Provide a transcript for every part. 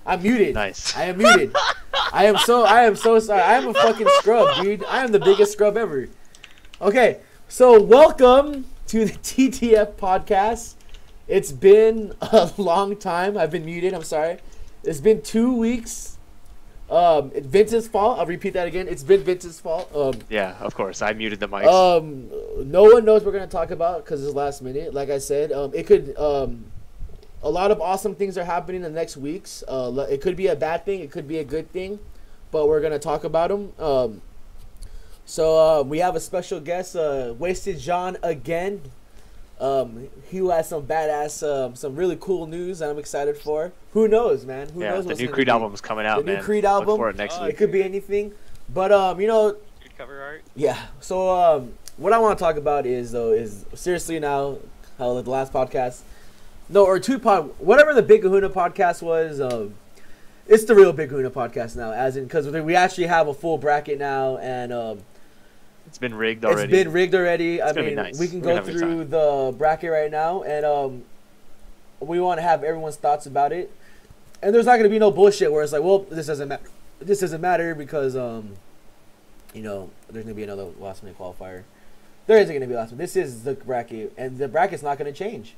I'm muted. Nice. I am muted. I am so sorry. I am a fucking scrub, dude. I am the biggest scrub ever. Okay, so welcome to the T.T.F podcast. It's been a long time. I've been muted. I'm sorry. It's been 2 weeks. Vince's fault. I'll repeat that again. It's been Vince's fault. Yeah, of course. I muted the mics. No one knows what we're gonna talk about because it's last minute. Like I said, it could. A lot of awesome things are happening in the next weeks. It could be a bad thing. It could be a good thing, but we're gonna talk about them. So we have a special guest, Wasted John again. He has some badass, some really cool news that I'm excited for. Who knows, man? Who knows? The new Creed album is coming out, man. The new Creed album. Look for it next week. It could be anything, but you know. Good cover art. Yeah. So what I want to talk about is seriously now, how the last podcast. No, or whatever the Big Kahuna podcast was, it's the real Big Kahuna podcast now, as in, because we actually have a full bracket now, and it's been rigged already. It's been rigged already. I mean, nice. We can go through the bracket right now, and we want to have everyone's thoughts about it. And there's not going to be no bullshit where it's like, well, this doesn't matter. This doesn't matter because, you know, there's going to be another last minute qualifier. There isn't going to be a last minute. This is the bracket, and the bracket's not going to change.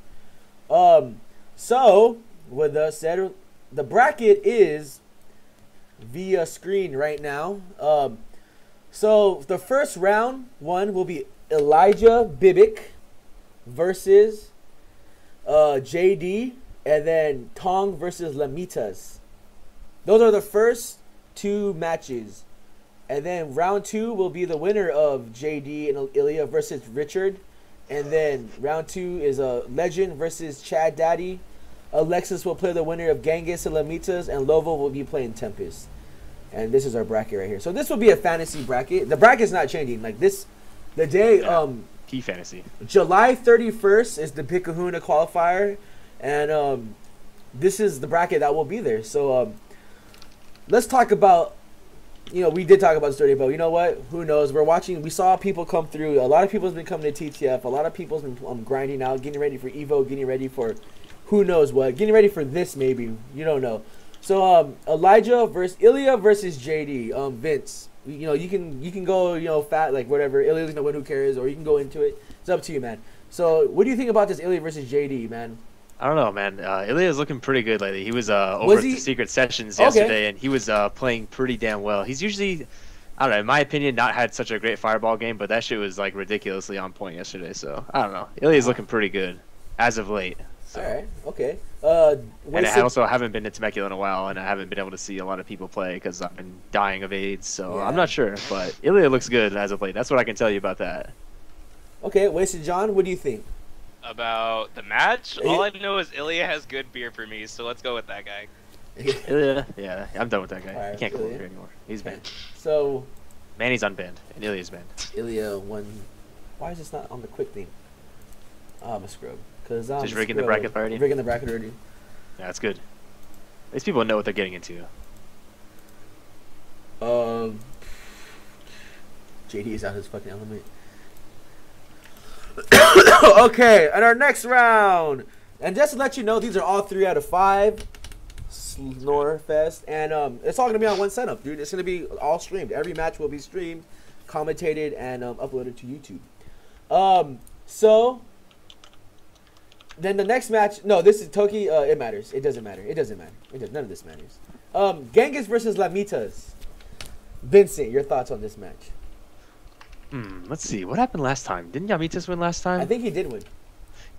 So with that said, the bracket is via screen right now. So the first round one will be Elijah Bibic versus JD, and then Tong versus Lamitas. Those are the first two matches. And then round two will be the winner of JD and Ilya versus Richard. And then round two is Legend versus Chad Daddy. Alexis will play the winner of Genghis and Lamitas, and Lovo will be playing Tempest. And this is our bracket right here. So this will be a fantasy bracket. The bracket's not changing. Like this, the day Key fantasy. July 31st is the Big Kahuna qualifier, and this is the bracket that will be there. So let's talk about. You know, we did talk about this already, but you know what? Who knows? We're watching. We saw people come through. A lot of people's been coming to TTF. A lot of people's been grinding out, getting ready for Evo, getting ready for who knows what, getting ready for this maybe. You don't know. So Ilya versus JD. Vince, you know, you can go, you know, fat like whatever. Ilya's gonna win. Who cares? Or you can go into it. It's up to you, man. So what do you think about this Ilya versus JD, man? I don't know, man. Ilya's looking pretty good lately. He was over at the Secret Sessions yesterday, and he was playing pretty damn well. He's usually, I don't know, in my opinion, not had such a great fireball game, but that shit was like ridiculously on point yesterday. So I don't know. Ilya's looking pretty good as of late. So. All right. Okay. And I also haven't been to Temecula in a while, and I haven't been able to see a lot of people play because I've been dying of AIDS. So I'm not sure, but Ilya looks good as of late. That's what I can tell you about that. Okay, Wasted John, what do you think? About the match? All I know is Ilya has good beer for me, so let's go with that guy. Ilya, yeah, I'm done with that guy. Right, He can't come over here anymore. He's banned. So, Manny's unbanned, and Ilya's banned. Ilya won. Why is this not on the quick thing? Oh, I'm a scrub. Cause I'm just rigging the bracket already. Rigging the bracket already. Yeah, that's good. These people know what they're getting into. JD is out his fucking element. Okay, and our next round, and just to let you know, these are all 3 out of 5 Snore Fest, and it's all gonna be on one setup, dude. It's gonna be all streamed. Every match will be streamed, commentated, and uploaded to YouTube. So then the next match, no, this is Toki. It matters. It doesn't matter. It doesn't matter. None of this matters. Genghis versus Lamitas. Vincent, your thoughts on this match? Let's see. What happened last time? Didn't Yamitas win last time? I think he did win.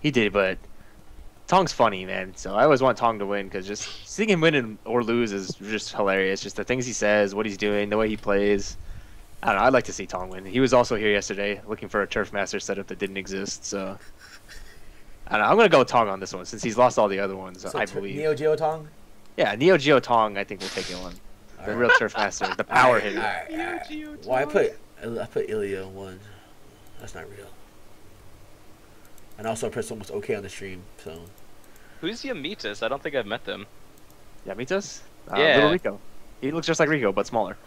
He did, but Tong's funny, man. So I always want Tong to win because just seeing him win or lose is just hilarious. Just the things he says, what he's doing, the way he plays. I don't know. I'd like to see Tong win. He was also here yesterday looking for a Turf Master setup that didn't exist. So I don't know. I'm going to go with Tong on this one since he's lost all the other ones, so I believe. Neo Geo Tong? Yeah, Neo Geo Tong I think will take it one. The real Turf Master, the power hitter. Neo Geo Tong. Well, I put Ilya 1. That's not real. And also I pressed almost okay on the stream, so. Who's Yamitas? I don't think I've met them. Yamitas? Yeah. Little Rico. He looks just like Rico, but smaller.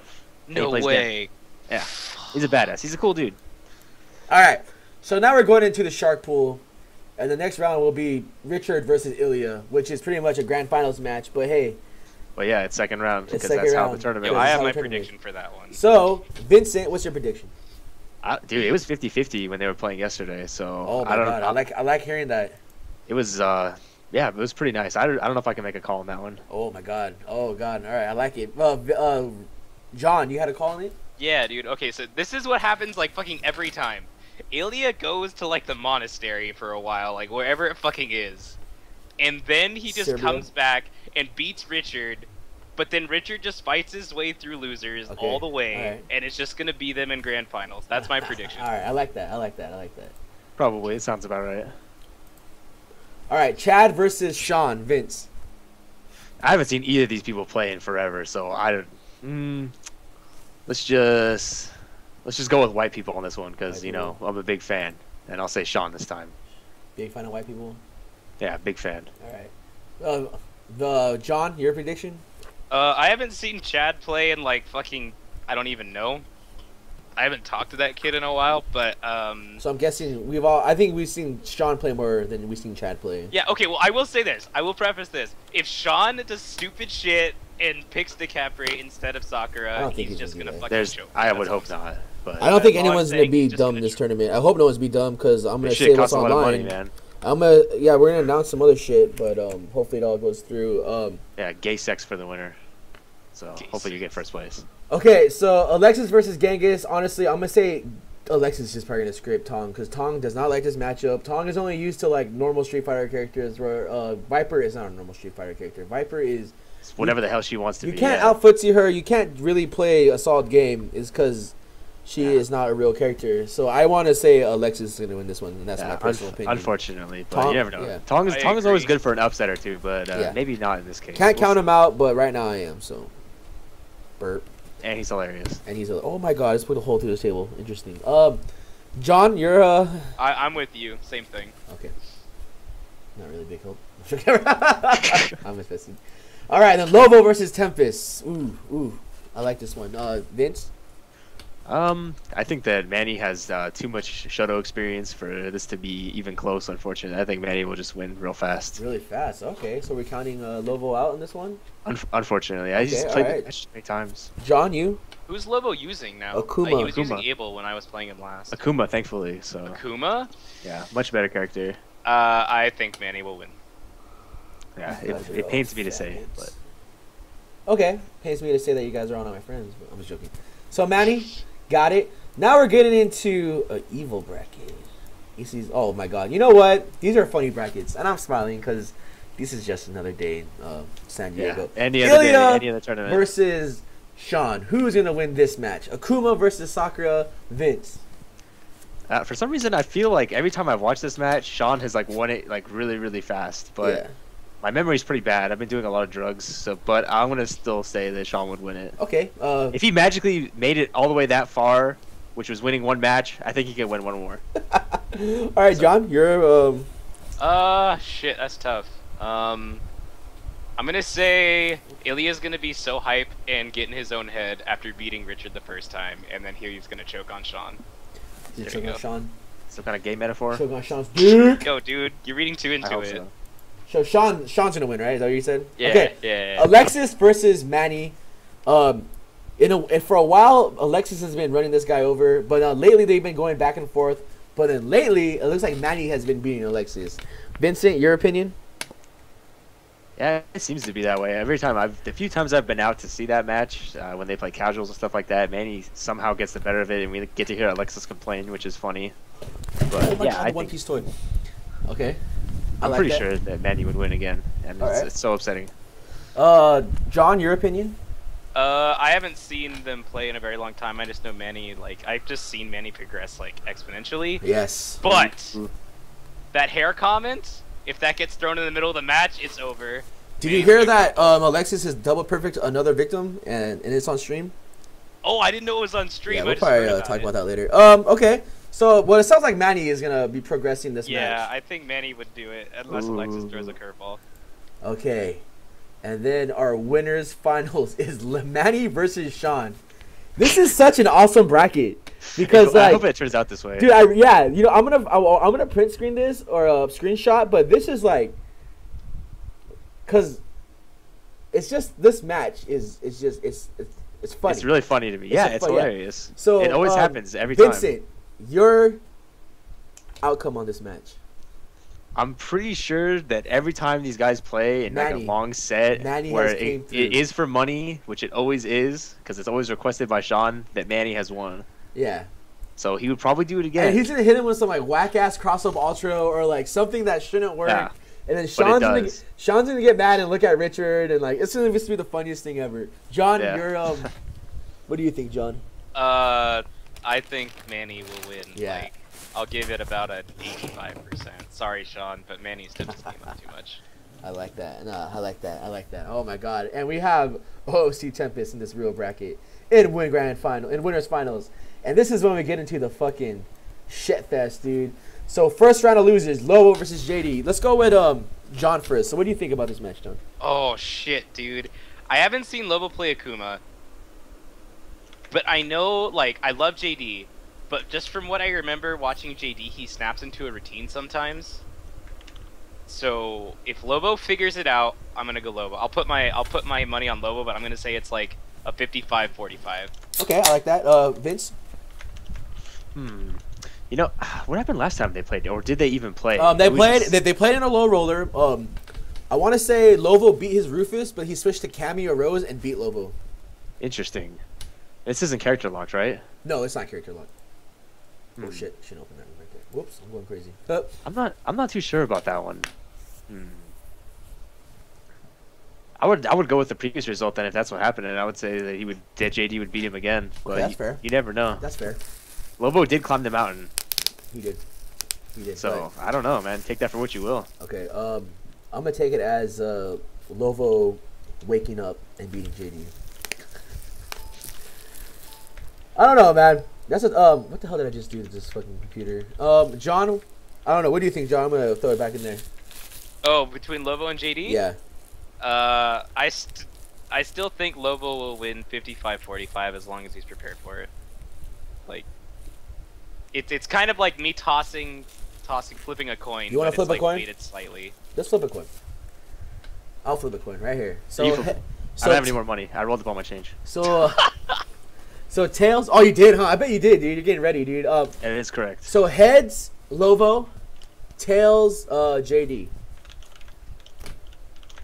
No way. Yeah. He's a badass. He's a cool dude. Alright. So now we're going into the Shark Pool. And the next round will be Richard versus Ilya, which is pretty much a grand finals match. But hey, But yeah, it's second round It's because second that's how round. the tournament Yo, Yeah, is. I have how my the tournament prediction for that one. So, Vincent, what's your prediction? Dude, it was 50-50 when they were playing yesterday. So Oh my I don't. god, I like hearing that. It was yeah, it was pretty nice. I don't know if I can make a call on that one. Oh my god. Oh god. All right, I like it. John, you had a call on it? Yeah, dude. Okay, so this is what happens like fucking every time. Ilya goes to like the monastery for a while, like wherever it fucking is. And then he just Serbia? comes back and beats Richard, but then Richard just fights his way through losers Okay, all the way, alright. and it's just gonna be them in grand finals. That's my prediction. All right, I like that. I like that. I like that. Probably, it sounds about right. All right, Chad versus Sean. Vince. I haven't seen either of these people play in forever, so I don't. Let's just go with white people on this one because White people. I'm a big fan, and I'll say Sean this time. Big fan of white people. Yeah, big fan. All right. The John, your prediction? I haven't seen Chad play in like fucking I don't even know. I haven't talked to that kid in a while, but So I'm guessing I think we've seen Sean play more than we've seen Chad play. yeah, okay, well I will say this. I will preface this. If Sean does stupid shit and picks DiCaprio instead of I Sakura, don't think he's he's just gonna gonna do fucking There's, choke. I That's would all hope I'm saying. not, but I don't think That's all I'm anyone's saying, gonna be he's just dumb gonna this choke. tournament. I hope no one's be dumb because I'm gonna this say shit what's costs a lot of money, online. man. We're gonna announce some other shit, but hopefully it all goes through. Yeah, gay sex for the winner. So Gay hopefully you get sex. first place. Okay, so Alexis versus Genghis. Honestly, I'm gonna say Alexis is probably gonna scrape Tong because Tong does not like this matchup. Tong is only used to like normal Street Fighter characters, where Viper is not a normal Street Fighter character. Viper is It's whatever the hell she wants to you be. can't yeah. outfootsie her. You can't really play a solid game. Is because she is not a real character. So I want to say Alexis is gonna win this one, and that's Yeah, my personal opinion. Unfortunately, but Tong- you never know. yeah. Tong is always agree. good for an upset or two, but Yeah. maybe not in this case. Can't We'll count see. him out, but right now I am. So burp. And he's hilarious. And he's oh my god, let's put a hole through this table. Interesting. John, you're I'm with you. Same thing. okay. Not really big hope. I'm just messing. All right, then Lobo versus Tempest. Ooh, I like this one. Vince. I think that Manny has too much Shoto experience for this to be even close. Unfortunately, I think Manny will just win real fast. Really fast. Okay, so we're counting Lobo out in this one. Unfortunately, I just Okay, played alright. the match many times. John, you. Who's Lobo using now? Akuma. He was using Akuma. Abel when I was playing him last. Akuma, thankfully. So Akuma? yeah, much better character. I think Manny will win. Yeah, You guys are it all pains me to say, faggots. but Okay, pains me to say that you guys are all not my friends, but I'm just joking. So Manny, got it. Now we're getting into an evil bracket. Oh my god, you know what? These are funny brackets, and I'm smiling because this is just another day in San yeah, Diego. any other day, Ilya any other tournament. versus Sean. Who's gonna win this match? Akuma versus Sakura. Vince. For some reason, I feel like every time I've watched this match, Sean has like won it like really, really fast. But Yeah. my memory's pretty bad. I've been doing a lot of drugs, but I'm gonna still say that Sean would win it. Okay. If he magically made it all the way that far, which was winning one match, I think he could win one more. All right, John. You're Shit, that's tough. I'm gonna say Ilya's gonna be so hype and get in his own head after beating Richard the first time, and then here he's gonna choke on Sean. Is it There you choke on go. Sean? Some kind of gay metaphor. Choke on Sean's dick. Go, dude. You're reading too I into hope it. so. So Sean's gonna win, right? Is that what you said? Yeah, Okay. yeah. Alexis versus Manny. And for a while, Alexis has been running this guy over, but lately they've been going back and forth. But then lately, it looks like Manny has been beating Alexis. Vincent, your opinion? Yeah, it seems to be that way. Every time the few times I've been out to see that match, when they play casuals and stuff like that, Manny somehow gets the better of it, and we get to hear Alexis complain, which is funny. But Oh my yeah, god, I One think, Piece toy. Okay. I'm like pretty that. sure that Manny would win again, and Alright. it's so upsetting. John, your opinion? I haven't seen them play in a very long time. I just know Manny, like, I've just seen Manny progress, like, exponentially. Yes. But that hair comment, if that gets thrown in the middle of the match, it's over. Did you hear that Alexis is double perfect another victim and it's on stream? Oh, I didn't know it was on stream. Yeah, I we'll just heard probably about talk it. about that later. Okay. So, it sounds like Manny is gonna be progressing this Yeah, match. I think Manny would do it, unless Alexis throws a curveball. Okay. And then our winners finals is Manny versus Sean. This is such an awesome bracket because I like, hope it turns out this way. dude, I'm gonna print screen this or screenshot, but this is like, cause it's just this match is it's funny. It's really funny to me. Yeah, it's hilarious. So it always happens every Vincent, time. your outcome on this match. I'm pretty sure that every time these guys play in like a long set where it is for money, which it always is, because it's always requested by Sean, that Manny has won. Yeah. So he would probably do it again. And he's gonna hit him with some like whack ass crossover ultra or like something that shouldn't work. Yeah. And then Sean's gonna get mad and look at Richard and like it's gonna be the funniest thing ever. John, you're what do you think, John? I think Manny will win. Yeah. Like, I'll give it about an 85%. Sorry, Sean, but Manny stepped his game up too much. I like that. No, I like that. I like that. Oh my god. And we have OC Tempest in this real bracket in winners finals. And this is when we get into the fucking shit fest, dude. So first round of losers, Lobo versus JD. Let's go with John first. So what do you think about this match, John? Oh shit, dude. I haven't seen Lobo play Akuma. But I know, like, I love JD. But just from what I remember watching JD, he snaps into a routine sometimes. So if Lobo figures it out, I'm gonna go Lobo. I'll put my money on Lobo, but I'm gonna say it's like a 55-45. Okay, I like that. Vince? You know, what happened last time they played, or did they even play? They played in a low roller. I want to say Lobo beat his Rufus, but he switched to Cammy or Rose and beat Lobo. Interesting. This isn't character locked, right? No, it's not character locked. Oh shit! Shouldn't open that one right there. Whoops! I'm going crazy. I'm not too sure about that one. I would go with the previous result then if that's what happened, and I would say that JD would beat him again. But okay, that's fair. You never know. That's fair. Lobo did climb the mountain. He did. So I don't know, man. Take that for what you will. Okay. I'm gonna take it as Lobo waking up and beating JD. I don't know, man. That's what the hell did I just do to this fucking computer? John, I don't know. What do you think, John? I'm gonna throw it back in there. Oh, between Lobo and JD? Yeah. I still think Lobo will win 55-45 as long as he's prepared for it. Like, it's kind of like me flipping a coin. You want to flip a coin? Weighted slightly. Let's flip a coin. I'll flip a coin right here. So, I don't have any more money. I rolled up all my change. So, so tails. Oh, you did, huh? I bet you did, dude. You're getting ready, dude. It is correct. So heads, Lobo. Tails, JD.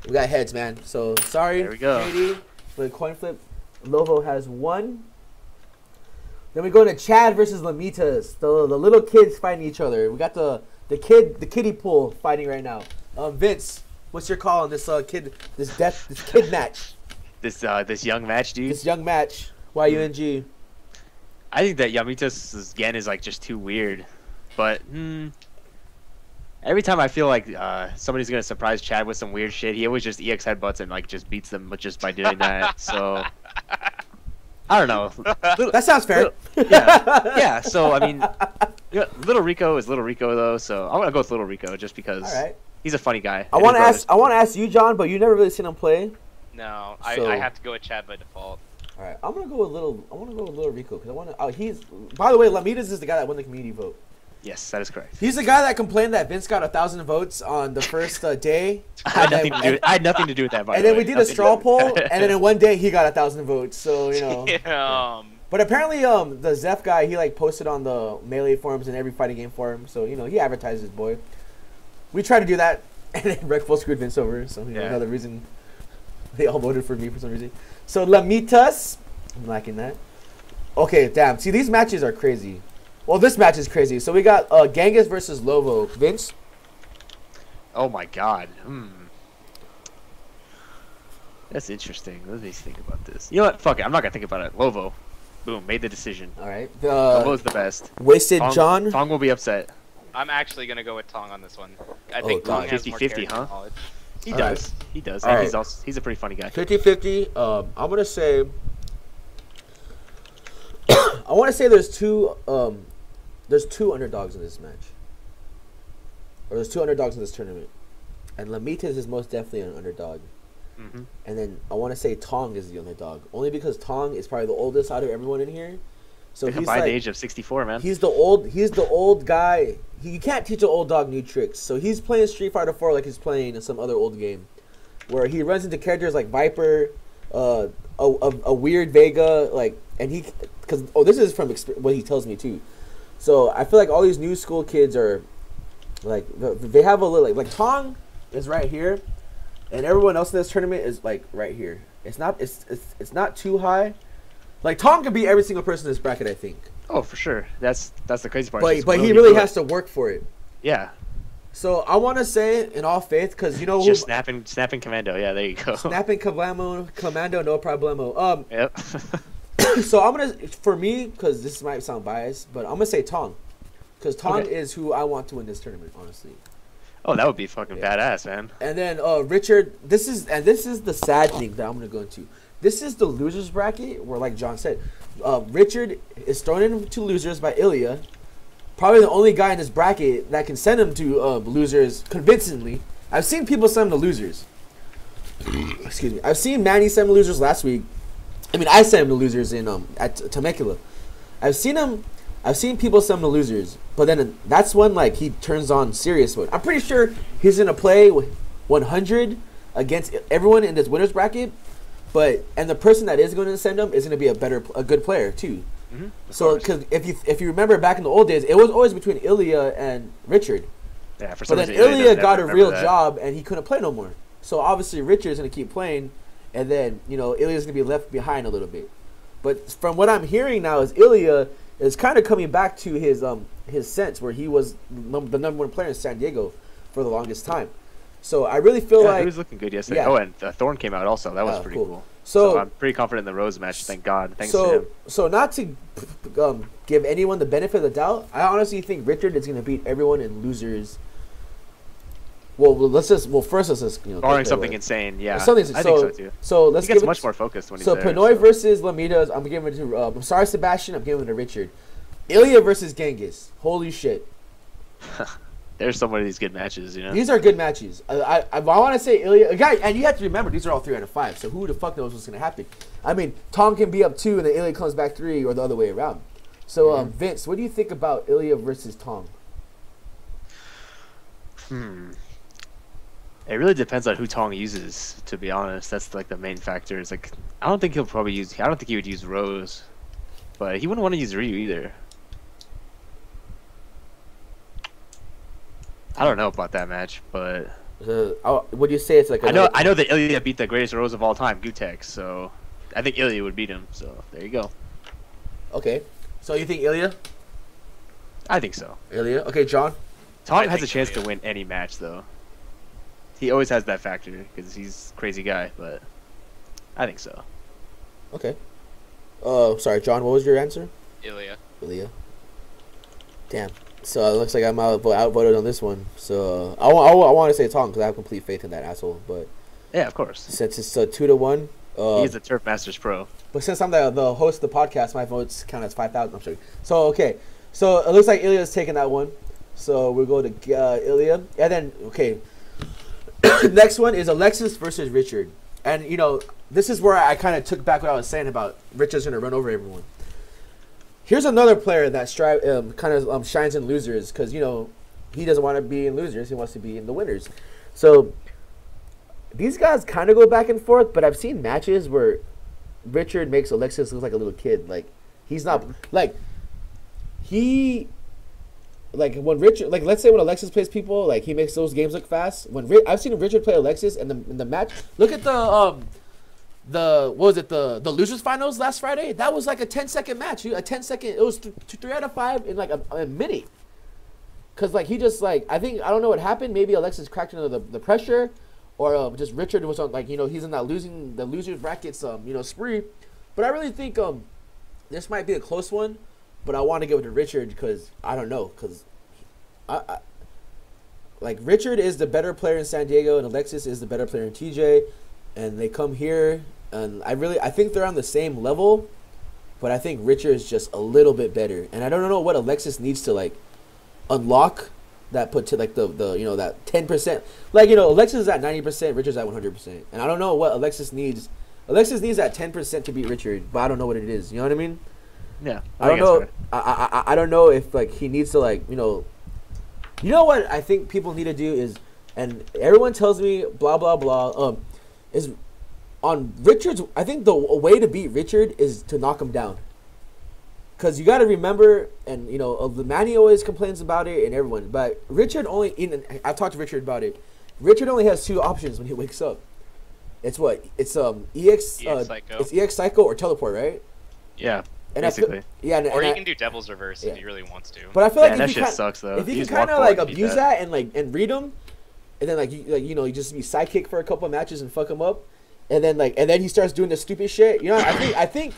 We got heads, man. So sorry, there we go. JD. For the coin flip, Lobo has one. Then we go to Chad versus Lamitas. The little kids fighting each other. We got the kiddie pool fighting right now. Vince, what's your call on this kid match? This young match, dude. This young match. YUNG. I think that Yamitas again is like just too weird, but every time I feel like somebody's gonna surprise Chad with some weird shit, he always just EX headbutts and like just beats them just by doing that. So I don't know. That sounds fair. Yeah. So I mean, Little Rico is Little Rico though, so I'm gonna go with Little Rico just because. All right. He's a funny guy. I want to ask you, John, but you never really seen him play. No, I have to go with Chad by default. All right, I want to go with Little Rico because I want to. Oh, he's. By the way, Lamitas is the guy that won the community vote. Yes, that is correct. He's the guy that complained that Vince got 1,000 votes on the first day. I had nothing to do with that. By and then we did a straw poll, and then in one day he got 1,000 votes. So you know. Yeah. But apparently, the Zeph guy, he like posted on the Melee forums and every fighting game forum. So you know he advertised his boy. We tried to do that, and then Rec full screwed Vince over. So you know another reason they all voted for me for some reason. So Lamitas, I'm liking that. Okay, damn. See, these matches are crazy. Well, this match is crazy. So we got Genghis versus Lobo. Vince? Oh my god. That's interesting. Let me think about this. You know what? Fuck it. I'm not gonna think about it. Lobo. Boom. Made the decision. All right. Lobo's the best. Wasted John? Tong will be upset. I'm actually gonna go with Tong on this one. I think Tong has 50-50, huh? knowledge. He does. He does. All And right. he's a pretty funny guy. 50-50. I'm gonna say. I want to say there's two underdogs in this match. Or there's two underdogs in this tournament, and Lamitas is most definitely an underdog. And then I want to say Tong is the underdog, only because Tong is probably the oldest out of everyone in here. So he's by like, the age of 64, man. He's the old guy. You can't teach an old dog new tricks. So he's playing Street Fighter 4 like he's playing some other old game. where he runs into characters like Viper, a weird Vega, like, and he, because this is from what he tells me too. So I feel like all these new school kids are, like, they have a little like Tong is right here, and everyone else in this tournament is like right here. It's not too high. Like Tong can beat every single person in this bracket, I think. Oh, for sure. That's the crazy part. But he really has to work for it. Yeah. So I want to say, in all faith, because you know just snapping commando. Yeah, there you go. Snapping commando, no problemo. Yep. So I'm gonna, for me, because this might sound biased, but I'm gonna say Tong, because Tong is who I want to win this tournament, honestly. Oh, that would be fucking badass, man. And then Richard, this is the sad thing that I'm gonna go into. This is the losers bracket where, like John said, Richard is thrown into losers by Ilya. Probably the only guy in this bracket that can send him to losers convincingly. I've seen people send him to losers. Excuse me. I've seen Manny send him to losers last week. I mean, I sent him to losers in at Temecula. I've seen people send him to losers, but then that's when like he turns on serious mode. I'm pretty sure he's gonna play with 100 against everyone in this winners bracket, and the person that is going to send him is going to be a good player too. Mm-hmm. So, because if you remember back in the old days, it was always between Ilya and Richard. Yeah, for some but then reason, Ilya got a real that. job and he couldn't play no more. So obviously Richard's going to keep playing, and then Ilya's going to be left behind a little bit. But from what I'm hearing now is Ilya is kind of coming back to his sense where he was the number one player in San Diego for the longest time. So I really feel like he was looking good yesterday. Yeah. Oh, and Thorn came out also. That was pretty cool. So I'm pretty confident in the Rose match. Thank God. Thanks to him. So not to give anyone the benefit of the doubt, I honestly think Richard is going to beat everyone in losers. First let's just barring something insane. Yeah, I think so too. So let's he gets much more focused when he's there. So Pinoy versus Lamidas, I'm giving it to. I'm sorry, Sebastian. I'm giving it to Richard. Ilya versus Genghis. Holy shit. There's so many of these good matches, These are good matches. I want to say Ilya, and you have to remember these are all 3 out of 5. So who the fuck knows what's gonna happen? I mean, Tom can be up 2 and then Ilya comes back 3, or the other way around. So Vince, what do you think about Ilya versus Tom? It really depends on who Tong uses. To be honest, that's like the main factor. It's like I don't think he would use Rose, but he wouldn't want to use Ryu either. I don't know about that match, but would you say it's like? I know that Ilya beat the greatest Rose of all time, Gutex. So I think Ilya would beat him. So there you go. Okay, so you think Ilya? I think so. Ilya, okay, John. Tong has a chance to win any match, though. He always has that factor because he's a crazy guy, but I think so. Okay. Sorry, John. What was your answer? Ilya. Damn. So it looks like I'm outvoted on this one. So I want to say Tong because I have complete faith in that asshole. But yeah, of course. Since it's 2-1. He's a Turf Masters pro. But since I'm the host of the podcast, my votes count as 5,000. I'm sure. So okay. So it looks like Ilya's taking that one. So we'll go to Ilya, and then okay. Next one is Alexis versus Richard, and this is where I kind of took back what I was saying about Richard's gonna run over everyone. Here's another player that shines in losers because he doesn't want to be in losers; he wants to be in the winners. So these guys kind of go back and forth, but I've seen matches where Richard makes Alexis look like a little kid. Like he's not when Richard, let's say when Alexis plays people, he makes those games look fast. I've seen Richard play Alexis in the match. Look at what was it, the losers finals last Friday? That was like a 10-second match. A 10-second. It was 3 out of 5 in like a minute. Cause he just I don't know what happened. Maybe Alexis cracked under the pressure, or just Richard was on he's in that losers brackets spree. But I really think this might be a close one. But I want to give it to Richard because I don't know, because Richard is the better player in San Diego and Alexis is the better player in TJ, and they come here and I think they're on the same level, but I think Richard is just a little bit better, and I don't know what Alexis needs to unlock that put to the that 10%. Alexis is at 90%, Richard's at 100%, and I don't know what Alexis needs. Alexis needs that 10% to beat Richard, but I don't know what it is. You know what I mean? Yeah, I don't know. I don't know if he needs to what I think people need to do is, and everyone tells me blah blah blah. is on Richard's. I think the way to beat Richard is to knock him down. Because you got to remember, and you know, Manny always complains about it, and everyone. But Richard only. I've talked to Richard about it. Richard only has 2 options when he wakes up. It's what? It's EX Psycho. It's EX Psycho or Teleport, right? Yeah. And Basically. Or he can do Devil's Reverse if he really wants to. But I feel like that if you shit sucks though. If you can kind of like abuse that and read him, and then you just be sidekick for a couple of matches and fuck him up, and then he starts doing the stupid shit. You know, I think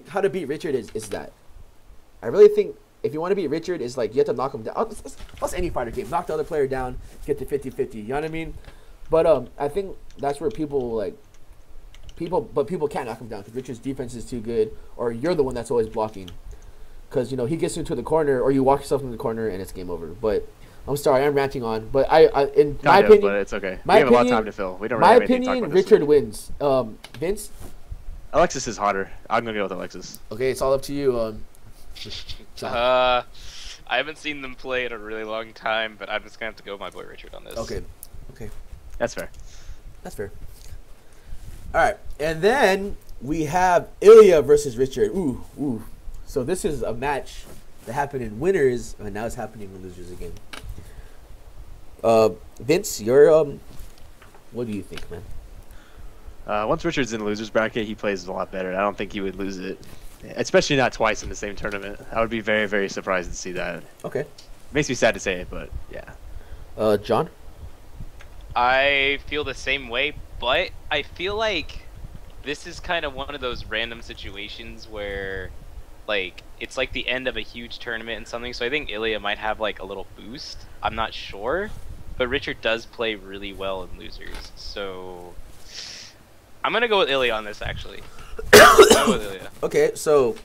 how to beat Richard is that. I really think if you want to beat Richard, is like you have to knock him down. Plus any fighter game, knock the other player down, get to 50-50. You know what I mean? But I think that's where people can't knock him down because Richard's defense is too good, or you're the one that's always blocking. Because, you know, he gets into the corner, or you walk yourself in the corner, and it's game over. But I'm sorry, I'm ranting on. But in my opinion, but it's okay. We have a lot of time to fill. We don't really my have anything to talk opinion, about Richard wins. Vince? Alexis is hotter. I'm gonna go with Alexis. Okay, it's all up to you. I haven't seen them play in a really long time, but I'm just gonna have to go with my boy Richard on this. Okay. That's fair. All right, and then we have Ilya versus Richard. Ooh. So this is a match that happened in winners, and now it's happening in losers again. Vince, what do you think, man? Once Richard's in the losers bracket, he plays a lot better. I don't think he would lose it, especially not twice in the same tournament. I would be very, very surprised to see that. Okay. Makes me sad to say it, but yeah. John? I feel the same way, but I feel like this is kind of one of those random situations where, like, it's like the end of a huge tournament and something, so I think Ilya might have, like, a little boost. I'm not sure, but Richard does play really well in losers, so I'm gonna go with Ilya on this, actually. Go with Ilya. Okay, so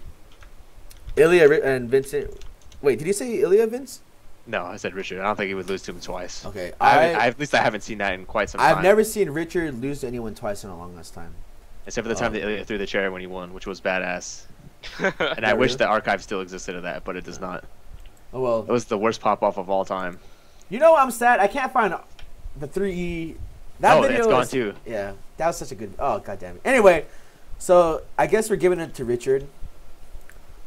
Ilya and Vincent. Wait, did you say Ilya, Vince? No, I said Richard. I don't think he would lose to him twice. Okay, at least I haven't seen that in quite some time. I've never seen Richard lose to anyone twice in a long time. Except for the time that Ilya threw the chair when he won, which was badass. And I wish the archive still existed of that, but it does not. Oh well. It was the worst pop-off of all time. You know, I'm sad. I can't find the 3E. That video it's gone too. Yeah, that was such a good. Oh, god damn it. Anyway, so I guess we're giving it to Richard.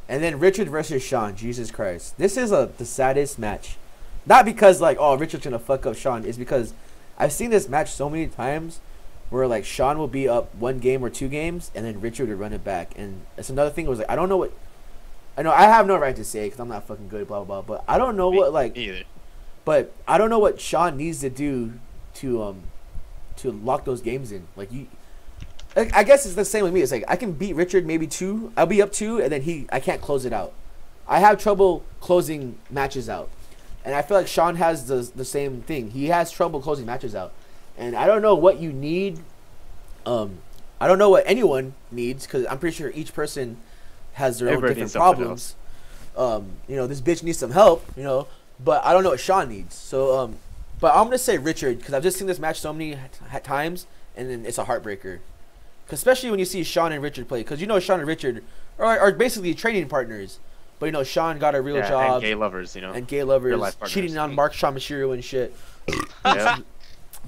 And then Richard versus Sean. Jesus Christ. This is the saddest match. Not because, like, oh, Richard's going to fuck up Sean. It's because I've seen this match so many times where, like, Sean will be up 1 game or 2 games, and then Richard would run it back. And it's another thing. It was like, I don't know what. I know I have no right to say it because I'm not fucking good, blah, blah, blah. But I don't know what, like. Either. But I don't know what Sean needs to do to lock those games in. Like, I guess it's the same with me. It's like I can beat Richard maybe 2. I'll be up 2, and then I can't close it out. I have trouble closing matches out, and I feel like Sean has the same thing. He has trouble closing matches out, and I don't know what you need. I don't know what anyone needs because I'm pretty sure each person has their own different problems. You know, this bitch needs some help. You know, but I don't know what Sean needs. So, but I'm gonna say Richard because I've just seen this match so many times, and then it's a heartbreaker. Especially when you see Sean and Richard play, because you know Sean and Richard are basically training partners. But you know Sean got a real job. And gay lovers, you know. And gay lovers cheating on Mark Shamashiro and shit. Yeah.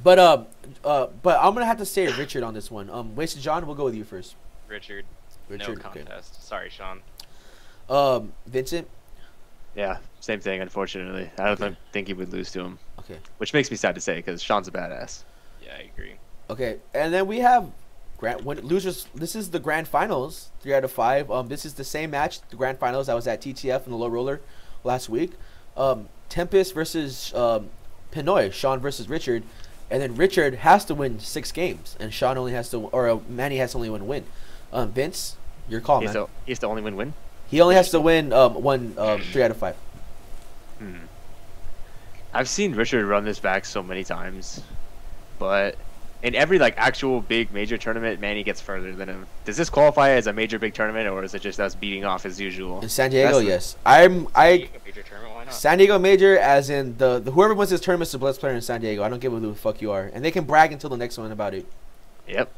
But I'm gonna have to say Richard on this one. Wasted John, we'll go with you first. Richard. No contest. Okay. Sorry, Sean. Vincent. Yeah, same thing. Unfortunately, I don't think he would lose to him. Okay. Which makes me sad to say because Sean's a badass. Yeah, I agree. Okay, and then we have losers. This is the grand finals, 3 out of 5. This is the same match, the grand finals. I was at T.T.F in the low roller last week. Tempest versus Pinoy, Sean versus Richard, and then Richard has to win 6 games, and Sean only has to, or Manny has to only win. Vince, your call, man. He has to only win. He only has to win 3 out of 5. I've seen Richard run this back so many times, but in every like actual big major tournament, Manny gets further than him. Does this qualify as a major big tournament, or is it just us beating off as usual? In San Diego, yes. Major tournament, why not? San Diego major, as in the whoever wins this tournament is the best player in San Diego. I don't give a who the fuck you are, and they can brag until the next one about it. Yep.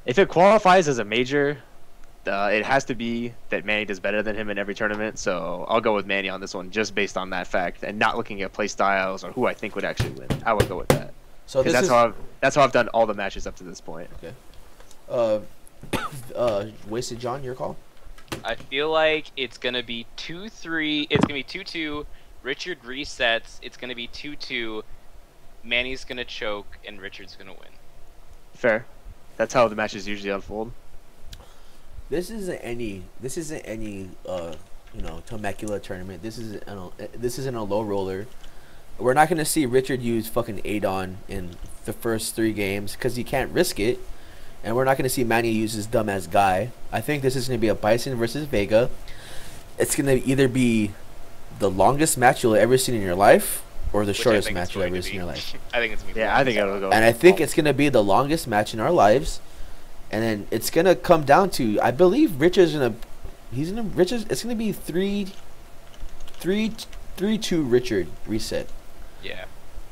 If it qualifies as a major, it has to be that Manny does better than him in every tournament. So I'll go with Manny on this one, just based on that fact, and not looking at play styles or who I think would actually win. I would go with that. So Because that's how I've done all the matches up to this point. Okay. Wasted John, your call. I feel like it's gonna be 2-3. It's gonna be 2-2. Richard resets. It's gonna be 2-2. Manny's gonna choke, and Richard's gonna win. Fair. That's how the matches usually unfold. This isn't any Temecula tournament. This isn't a low roller. We're not gonna see Richard use fucking Adon in the first 3 games because he can't risk it, and we're not gonna see Manny use his dumbass guy. I think this is gonna be a Bison versus Vega. It's gonna either be the longest match you'll ever seen in your life, or the shortest match you'll ever seen in your life. I think it's gonna be. Yeah, I think it'll go. And I think it's gonna be the longest match in our lives, and then it's gonna come down to, I believe Richard's gonna it's gonna be 3-2 Richard reset. Yeah.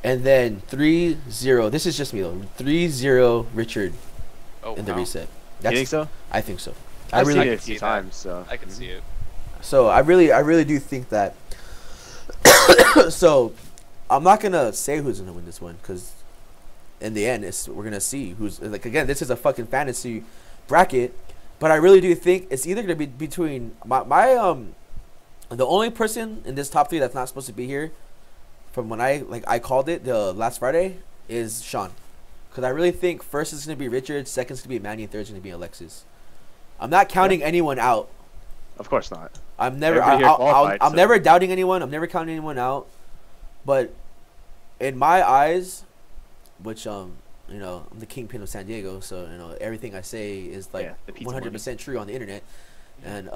And then 3-0. This is just me though. 3-0 Richard in the reset. You think so? I think so. I've seen really it a few times, so I can see it. So I really do think that. So I'm not gonna say who's gonna win this one, because in the end, we're gonna see who's, like, again, this is a fucking fantasy bracket, but I really do think it's either gonna be between the only person in this top 3 that's not supposed to be here, from when I called it the last Friday, is Sean, because I really think first is gonna be Richard, second is gonna be Manny, and third is gonna be Alexis. I'm not counting anyone out. Of course not. I'm never I'm never doubting anyone. I'm never counting anyone out. But in my eyes, which I'm the kingpin of San Diego, so everything I say is like 100% true on the internet. And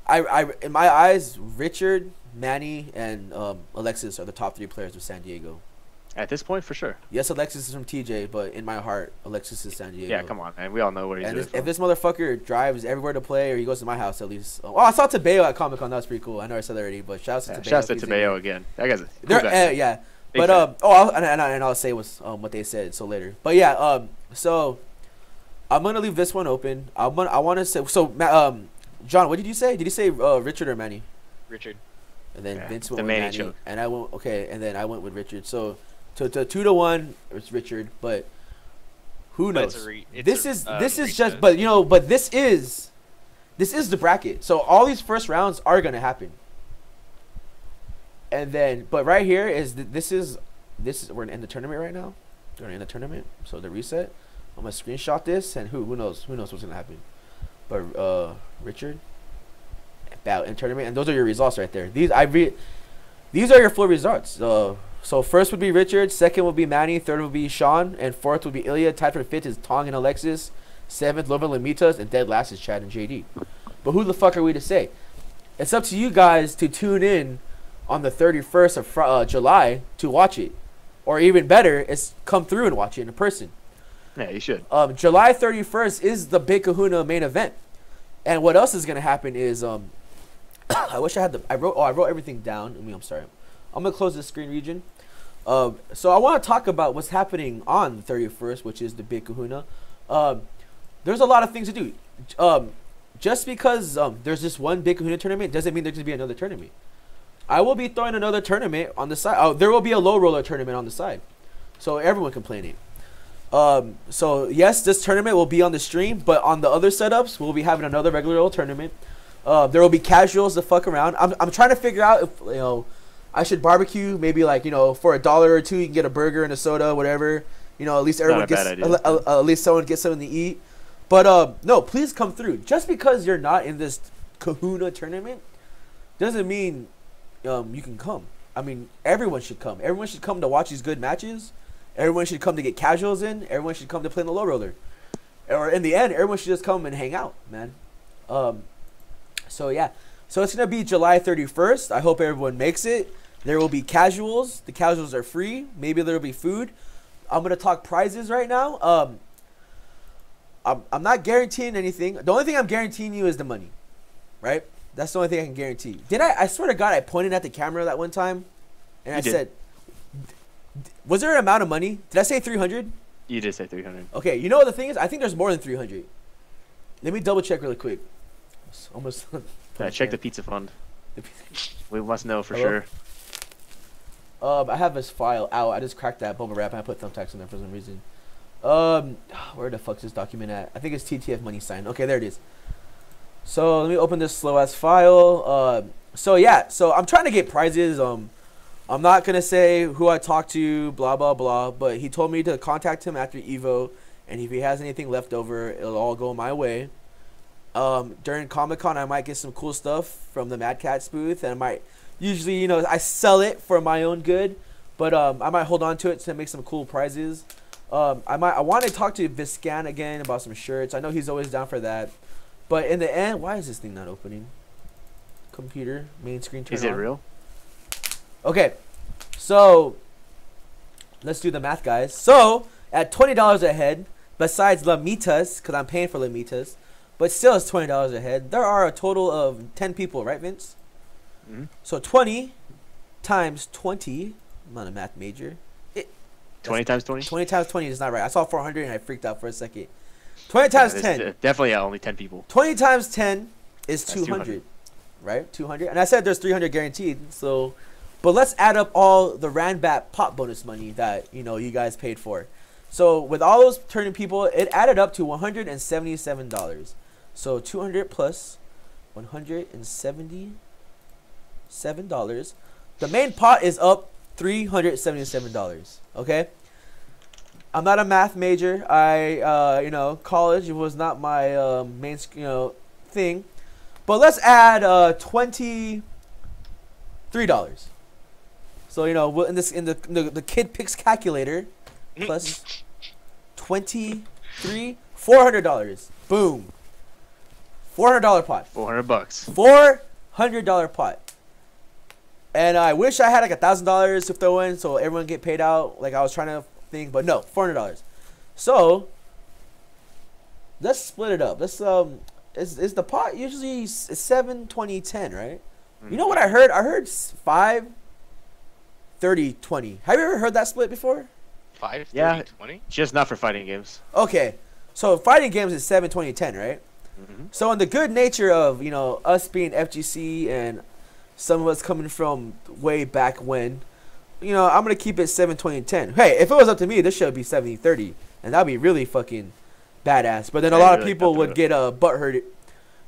I in my eyes, Richard, Manny, and Alexis are the top 3 players of San Diego. At this point, for sure. Yes, Alexis is from TJ, but in my heart, Alexis is San Diego. Yeah, come on, man. We all know what he's doing. If this motherfucker drives everywhere to play, or he goes to my house at least. Oh, I saw Tebeo at Comic Con. That was pretty cool. I know I said that already, but shouts to Tebeo. Shouts to Tebeo again. That guy's a cool guy. Yeah. Big But I'll say what they said so later. But yeah, so I'm gonna leave this one open. I want to say John, what did you say? Did you say Richard or Manny? Richard. And then Vince went the with Manny Manny, choke. and I went and then I went with Richard. So to 2-1, it's Richard, but who knows? This is the bracket. So all these first rounds are gonna happen. And then, but right here is we're in the tournament right now. We're in the tournament. So the reset. I'm gonna screenshot this, and who knows what's gonna happen. But Richard, bout in tournament, and those are your results right there. These are your full results. So first would be Richard, second would be Manny, third would be Sean, and fourth would be Ilya. Tied for fifth is Tong and Alexis. Seventh, Lovan Lamitas, and dead last is Chad and JD. But who the fuck are we to say? It's up to you guys to tune in on the 31st of July to watch it, or even better, is come through and watch it in person. Yeah, you should. July 31st is the Big Kahuna main event, and what else is gonna happen is I wish I had I wrote everything down. I'm sorry. I'm gonna close the screen region. So I want to talk about what's happening on the 31st, which is the Big Kahuna. There's a lot of things to do. Just because there's this one Big Kahuna tournament doesn't mean there's gonna be another tournament. I will be throwing another tournament on the side. There will be a low roller tournament on the side, so everyone can play in it. So yes, this tournament will be on the stream, but on the other setups, we'll be having another regular old tournament. There will be casuals to fuck around. I'm trying to figure out if I should barbecue, maybe like for $1 or $2 you can get a burger and a soda, whatever. At least everyone gets at least someone gets something to eat. But no, please come through. Just because you're not in this Kahuna tournament doesn't mean you can come. I mean, everyone should come. Everyone should come to watch these good matches. Everyone should come to get casuals in. Everyone should come to play in the low roller. Or in the end, everyone should just come and hang out, man. So yeah. So it's gonna be July 31st. I hope everyone makes it. There will be casuals. The casuals are free. Maybe there will be food. I'm gonna talk prizes right now. I'm not guaranteeing anything. The only thing I'm guaranteeing you is the money, right? That's the only thing I can guarantee. I swear to God, I pointed at the camera that one time, and I said, was there an amount of money? Did I say 300? You did say 300. Okay, you know what the thing is? I think there's more than 300. Let me double check really quick. Almost. Check the pizza fund. We must know for sure. I have this file out. I just cracked that bubble wrap and I put thumbtacks in there for some reason. Where the fuck's this document at? I think it's T.T.F money sign. Okay, there it is. So let me open this slow ass file. So yeah, so I'm trying to get prizes. I'm not gonna say who I talked to, blah blah blah. But he told me to contact him after Evo, and if he has anything left over, it'll all go my way. During Comic-Con, I might get some cool stuff from the Mad Catz booth, and I might usually, you know, I sell it for my own good, but I might hold on to it to make some cool prizes. I want to talk to Viscan again about some shirts. I know he's always down for that. But in the end, why is this thing not opening? Computer, main screen turn on. Is it real? Okay, so let's do the math, guys. So at $20 a head, besides Lamitas, because I'm paying for Lamitas, but still it's $20 a head, there are a total of 10 people, right, Vince? Mm-hmm. So 20 times 20, I'm not a math major. 20 times 20? 20 times 20 is not right. I saw 400 and I freaked out for a second. 20 times 10. Definitely only 10 people. 20 times 10 is That's 200. Right? 200. And I said there's 300 guaranteed. So, but let's add up all the Ranbat pop bonus money that, you know, you guys paid for. So with all those turning people, it added up to $177. So 200 plus $177. The main pot is up $377. Okay, I'm not a math major. You know, college was not my main, you know, thing. But let's add $23. So you know, in the kid picks calculator, plus 23, $400. Boom. $400 pot. $400. $400 pot. And I wish I had like $1,000 to throw in so everyone get paid out like I was trying to think, but no, $400. So let's split it up. Let's is the pot usually 7, 20, 10, right? You know what I heard? I heard 5, 30, 20. Have you ever heard that split before? 5, 30, Yeah, 20? just not for fighting games. Okay, so fighting games is 7, 20, 10, right? Mm-hmm. So in the good nature of, you know, us being FGC and some of us coming from way back when, you know, I'm going to keep it 7, 20, 10. Hey, if it was up to me, this should be 70, 30. And that would be really fucking badass. But then a lot of people would get butthurt.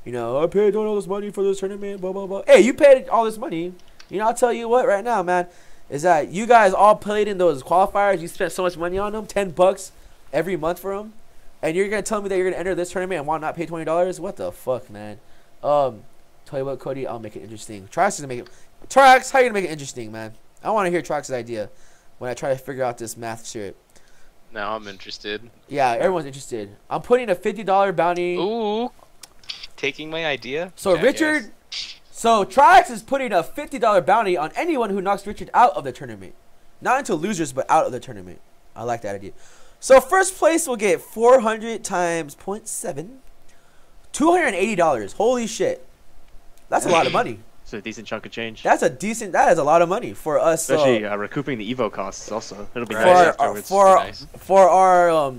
You know, I paid all this money for this tournament, blah, blah, blah. Hey, you paid all this money. You know, I'll tell you what right now, man, is that you guys all played in those qualifiers. You spent so much money on them, $10 every month for them. And you're going to tell me that you're going to enter this tournament and want not pay $20? What the fuck, man? Tell you what, Cody, I'll make it interesting. Trax is gonna make it. Trax, how you gonna make it interesting, man? I want to hear Trax's idea when I try to figure out this math shit. Now I'm interested. Yeah, everyone's interested. I'm putting a $50 bounty. Ooh, taking my idea. So Richard, so Trax is putting a $50 bounty on anyone who knocks Richard out of the tournament. Not into losers, but out of the tournament. I like that idea. So first place will get 400 times 0.7, $280. Holy shit. That's a lot of money. It's a decent chunk of change. That is a lot of money for us. Especially recouping the Evo costs also. It'll be Right. nice afterwards. For our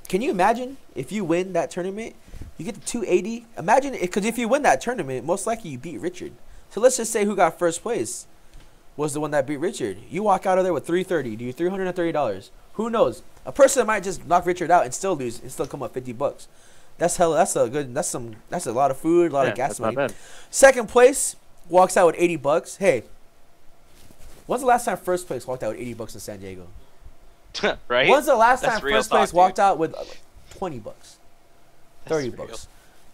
can you imagine if you win that tournament, you get the 280? Imagine because if you win that tournament, most likely you beat Richard. So let's just say who got first place was the one that beat Richard. You walk out of there with 330. Do you $330? Who knows? A person might just knock Richard out and still lose and still come up $50. That's a lot of food, a lot of gas money. Not bad. Second place walks out with $80. Hey, when's the last time first place walked out with $80 in San Diego? Right? When's the last That's time real first place talk, walked dude. out with $20, $30? real.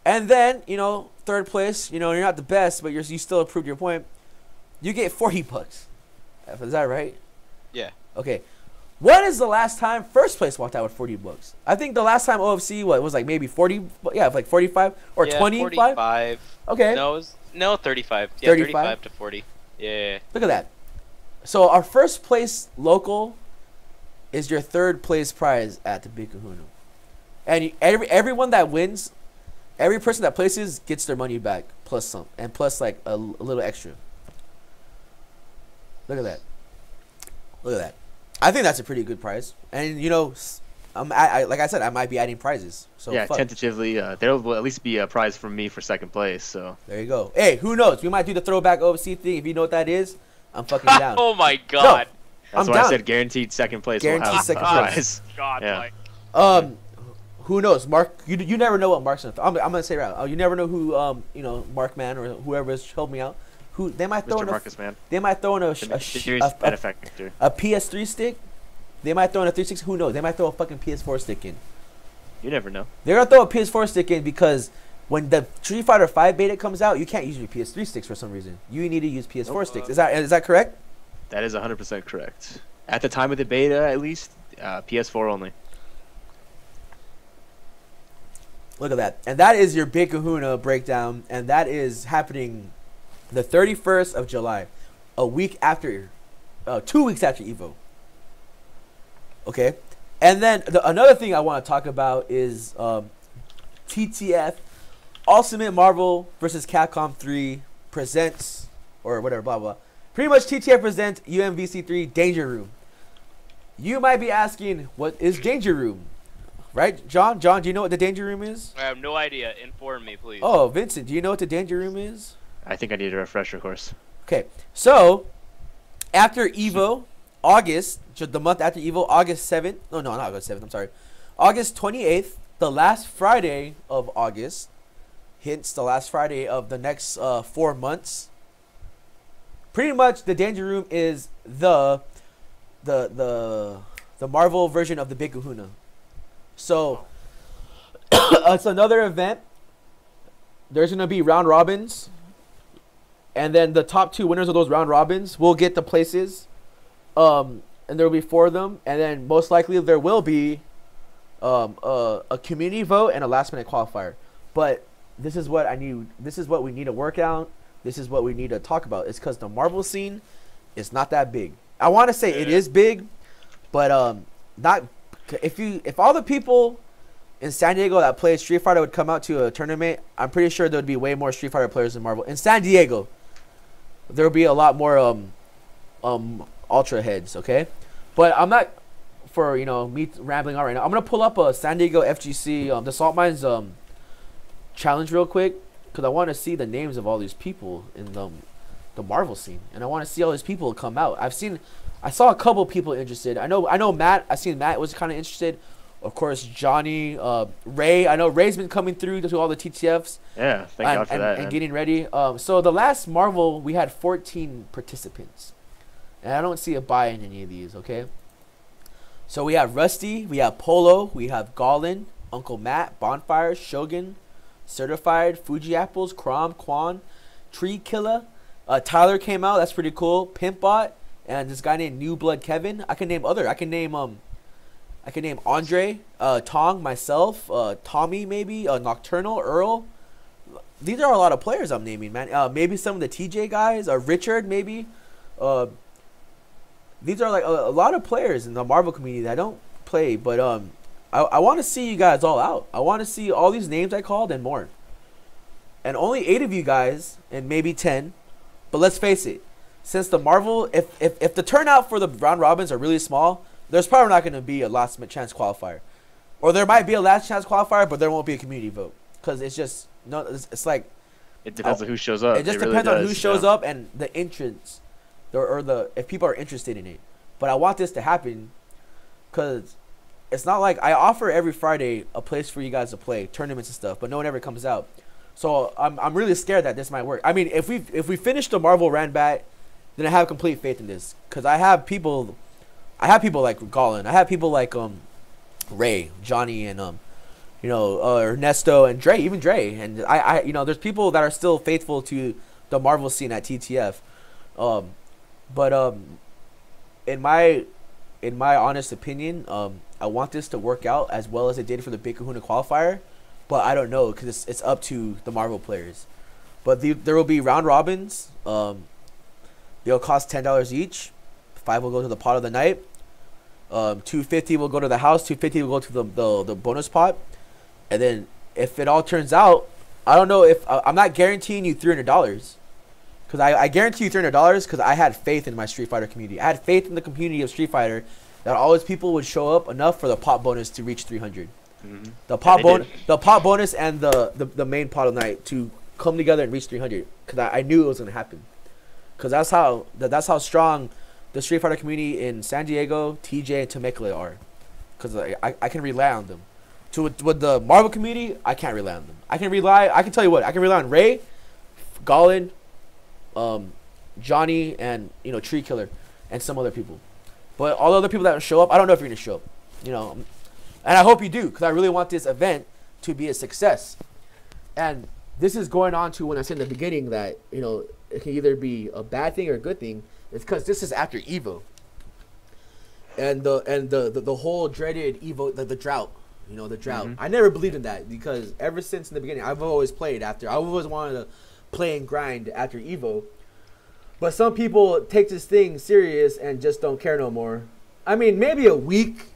And then, you know, third place, you know, you're not the best, but you still proved your point. You get $40. Is that right? Yeah. Okay. When is the last time first place walked out with $40? I think the last time OFC was like maybe 40, yeah, like 45 or 25. 45. Okay. No, 35. Yeah, 35 to 40. Yeah. Look at that. So our first place local is your third place prize at the Big Kahuna. And everyone that wins, every person that places gets their money back plus some and plus like a little extra. Look at that. Look at that. I think that's a pretty good prize. And you know, like I said, I might be adding prizes. So yeah, fuck. tentatively, there will at least be a prize from me for second place. So there you go. Hey, who knows? We might do the throwback OFC thing. If you know what that is, I'm fucking down. Oh my god. That's I'm why I down. said guaranteed second place. Guaranteed will have second a place. prize. God, Yeah. like Who knows, Mark? You never know what Mark's gonna. I'm gonna say right. You never know who Mark Man or whoever's helped me out. Who they might throw Mr. in Marcus, man. they might throw in The mysterious benefactor. a PS3 stick. They might throw in a 360. Who knows? They might throw a fucking PS4 stick in. You never know. They're gonna throw a PS4 stick in because when the Street Fighter 5 beta comes out, you can't use your PS3 sticks for some reason. You need to use PS4 sticks. Is that correct? That is 100% correct. At the time of the beta, at least, PS4 only. Look at that. And that is your Big Kahuna breakdown, and that is happening the 31st of July, a week after, 2 weeks after Evo. Okay, and then another thing I want to talk about is T.T.F. Ultimate Marvel vs. Capcom 3 presents, or whatever, blah, blah. Pretty much T.T.F. presents UMVC 3 Danger Room. You might be asking, what is Danger Room? Right, John? John, do you know what the Danger Room is? I have no idea. Inform me, please. Oh, Vincent, do you know what the Danger Room is? I think I need a refresher course. Okay, so after Evo, August, the month after Evo, August 7th. No, not August 7th, I'm sorry. August 28th, the last Friday of August, hence the last Friday of the next 4 months. Pretty much the Danger Room is the Marvel version of the Big Kahuna. So it's another event. There's gonna be round robins, and then the top 2 winners of those round robins will get the places. And there will be 4 of them, and then most likely there will be a community vote and a last minute qualifier. But this is what I need. This is what we need to work out. This is what we need to talk about. It's because the Marvel scene is not that big. I want to say it is big, but not. If all the people in San Diego that play Street Fighter would come out to a tournament, I'm pretty sure there would be way more Street Fighter players than Marvel. In San Diego, there would be a lot more ultra heads, okay? But I'm not, for me rambling on right now. I'm gonna pull up a San Diego FGC the Salt Mines challenge real quick, because I want to see the names of all these people in the Marvel scene, and I want to see all these people come out. I saw a couple people interested. I know Matt. I seen Matt was kind of interested. Of course, Johnny, Ray. I know Ray's been coming through to all the TTFs. Yeah, thank God for that. And getting ready. So the last Marvel, we had 14 participants, and I don't see a buy in any of these. Okay. So we have Rusty, we have Polo, we have Goblin, Uncle Matt, Bonfire, Shogun, Certified, Fuji Apples, Crom, Quan, Tree Killer. Tyler came out. That's pretty cool. Pimpbot. And this guy named New Blood Kevin. I can name Andre, Tong, myself, Tommy maybe, Nocturnal, Earl. These are a lot of players I'm naming, man. Maybe some of the TJ guys, Richard maybe. These are like a lot of players in the Marvel community that don't play, but I want to see you guys all out. I want to see all these names I called and more. And only 8 of you guys, and maybe 10. But let's face it. Since the Marvel, if the turnout for the round robins are really small, there's probably not going to be a last chance qualifier, or there might be a last chance qualifier, but there won't be a community vote because it's just no. It's like it depends on who shows up. It just depends on who shows up and the entrance, or if people are interested in it. But I want this to happen because it's not like I offer every Friday a place for you guys to play tournaments and stuff, but no one ever comes out. So I'm really scared that this might work. I mean, if we finish the Marvel Ranbat, then I have complete faith in this, because I have people like Gollin, I have people like Ray, Johnny, and Ernesto and Dre, even Dre, and I there's people that are still faithful to the Marvel scene at TTF, but in my honest opinion, I want this to work out as well as it did for the Big Kahuna qualifier, but I don't know because it's up to the Marvel players. But there will be round robins. They'll cost $10 each. 5 will go to the pot of the night. $250 will go to the house. $250 will go to the bonus pot. And then if it all turns out, I don't know if I'm not guaranteeing you $300, because I guarantee you $300 because I had faith in my Street Fighter community. I had faith in the community of Street Fighter that all those people would show up enough for the pot bonus to reach 300. Mm-hmm. The pot bonus and the main pot of the night to come together and reach 300, because I knew it was gonna happen. Because that's how strong the Street Fighter community in San Diego, TJ, and Temecula are, because I can rely on them. With the Marvel community, I can't rely on them. I can tell you what, I can rely on Ray, Gollin, Johnny, and Tree Killer, and some other people. But all the other people that show up, I don't know if you're gonna show up. And I hope you do, because I really want this event to be a success. And this is going on to when I said in the beginning that it can either be a bad thing or a good thing. It's because this is after Evo, and the whole dreaded Evo, the drought. The drought. I never believed in that, because ever since in the beginning, I've always played after. I always wanted to play and grind after Evo. But some people take this thing serious and just don't care no more. I mean, maybe a week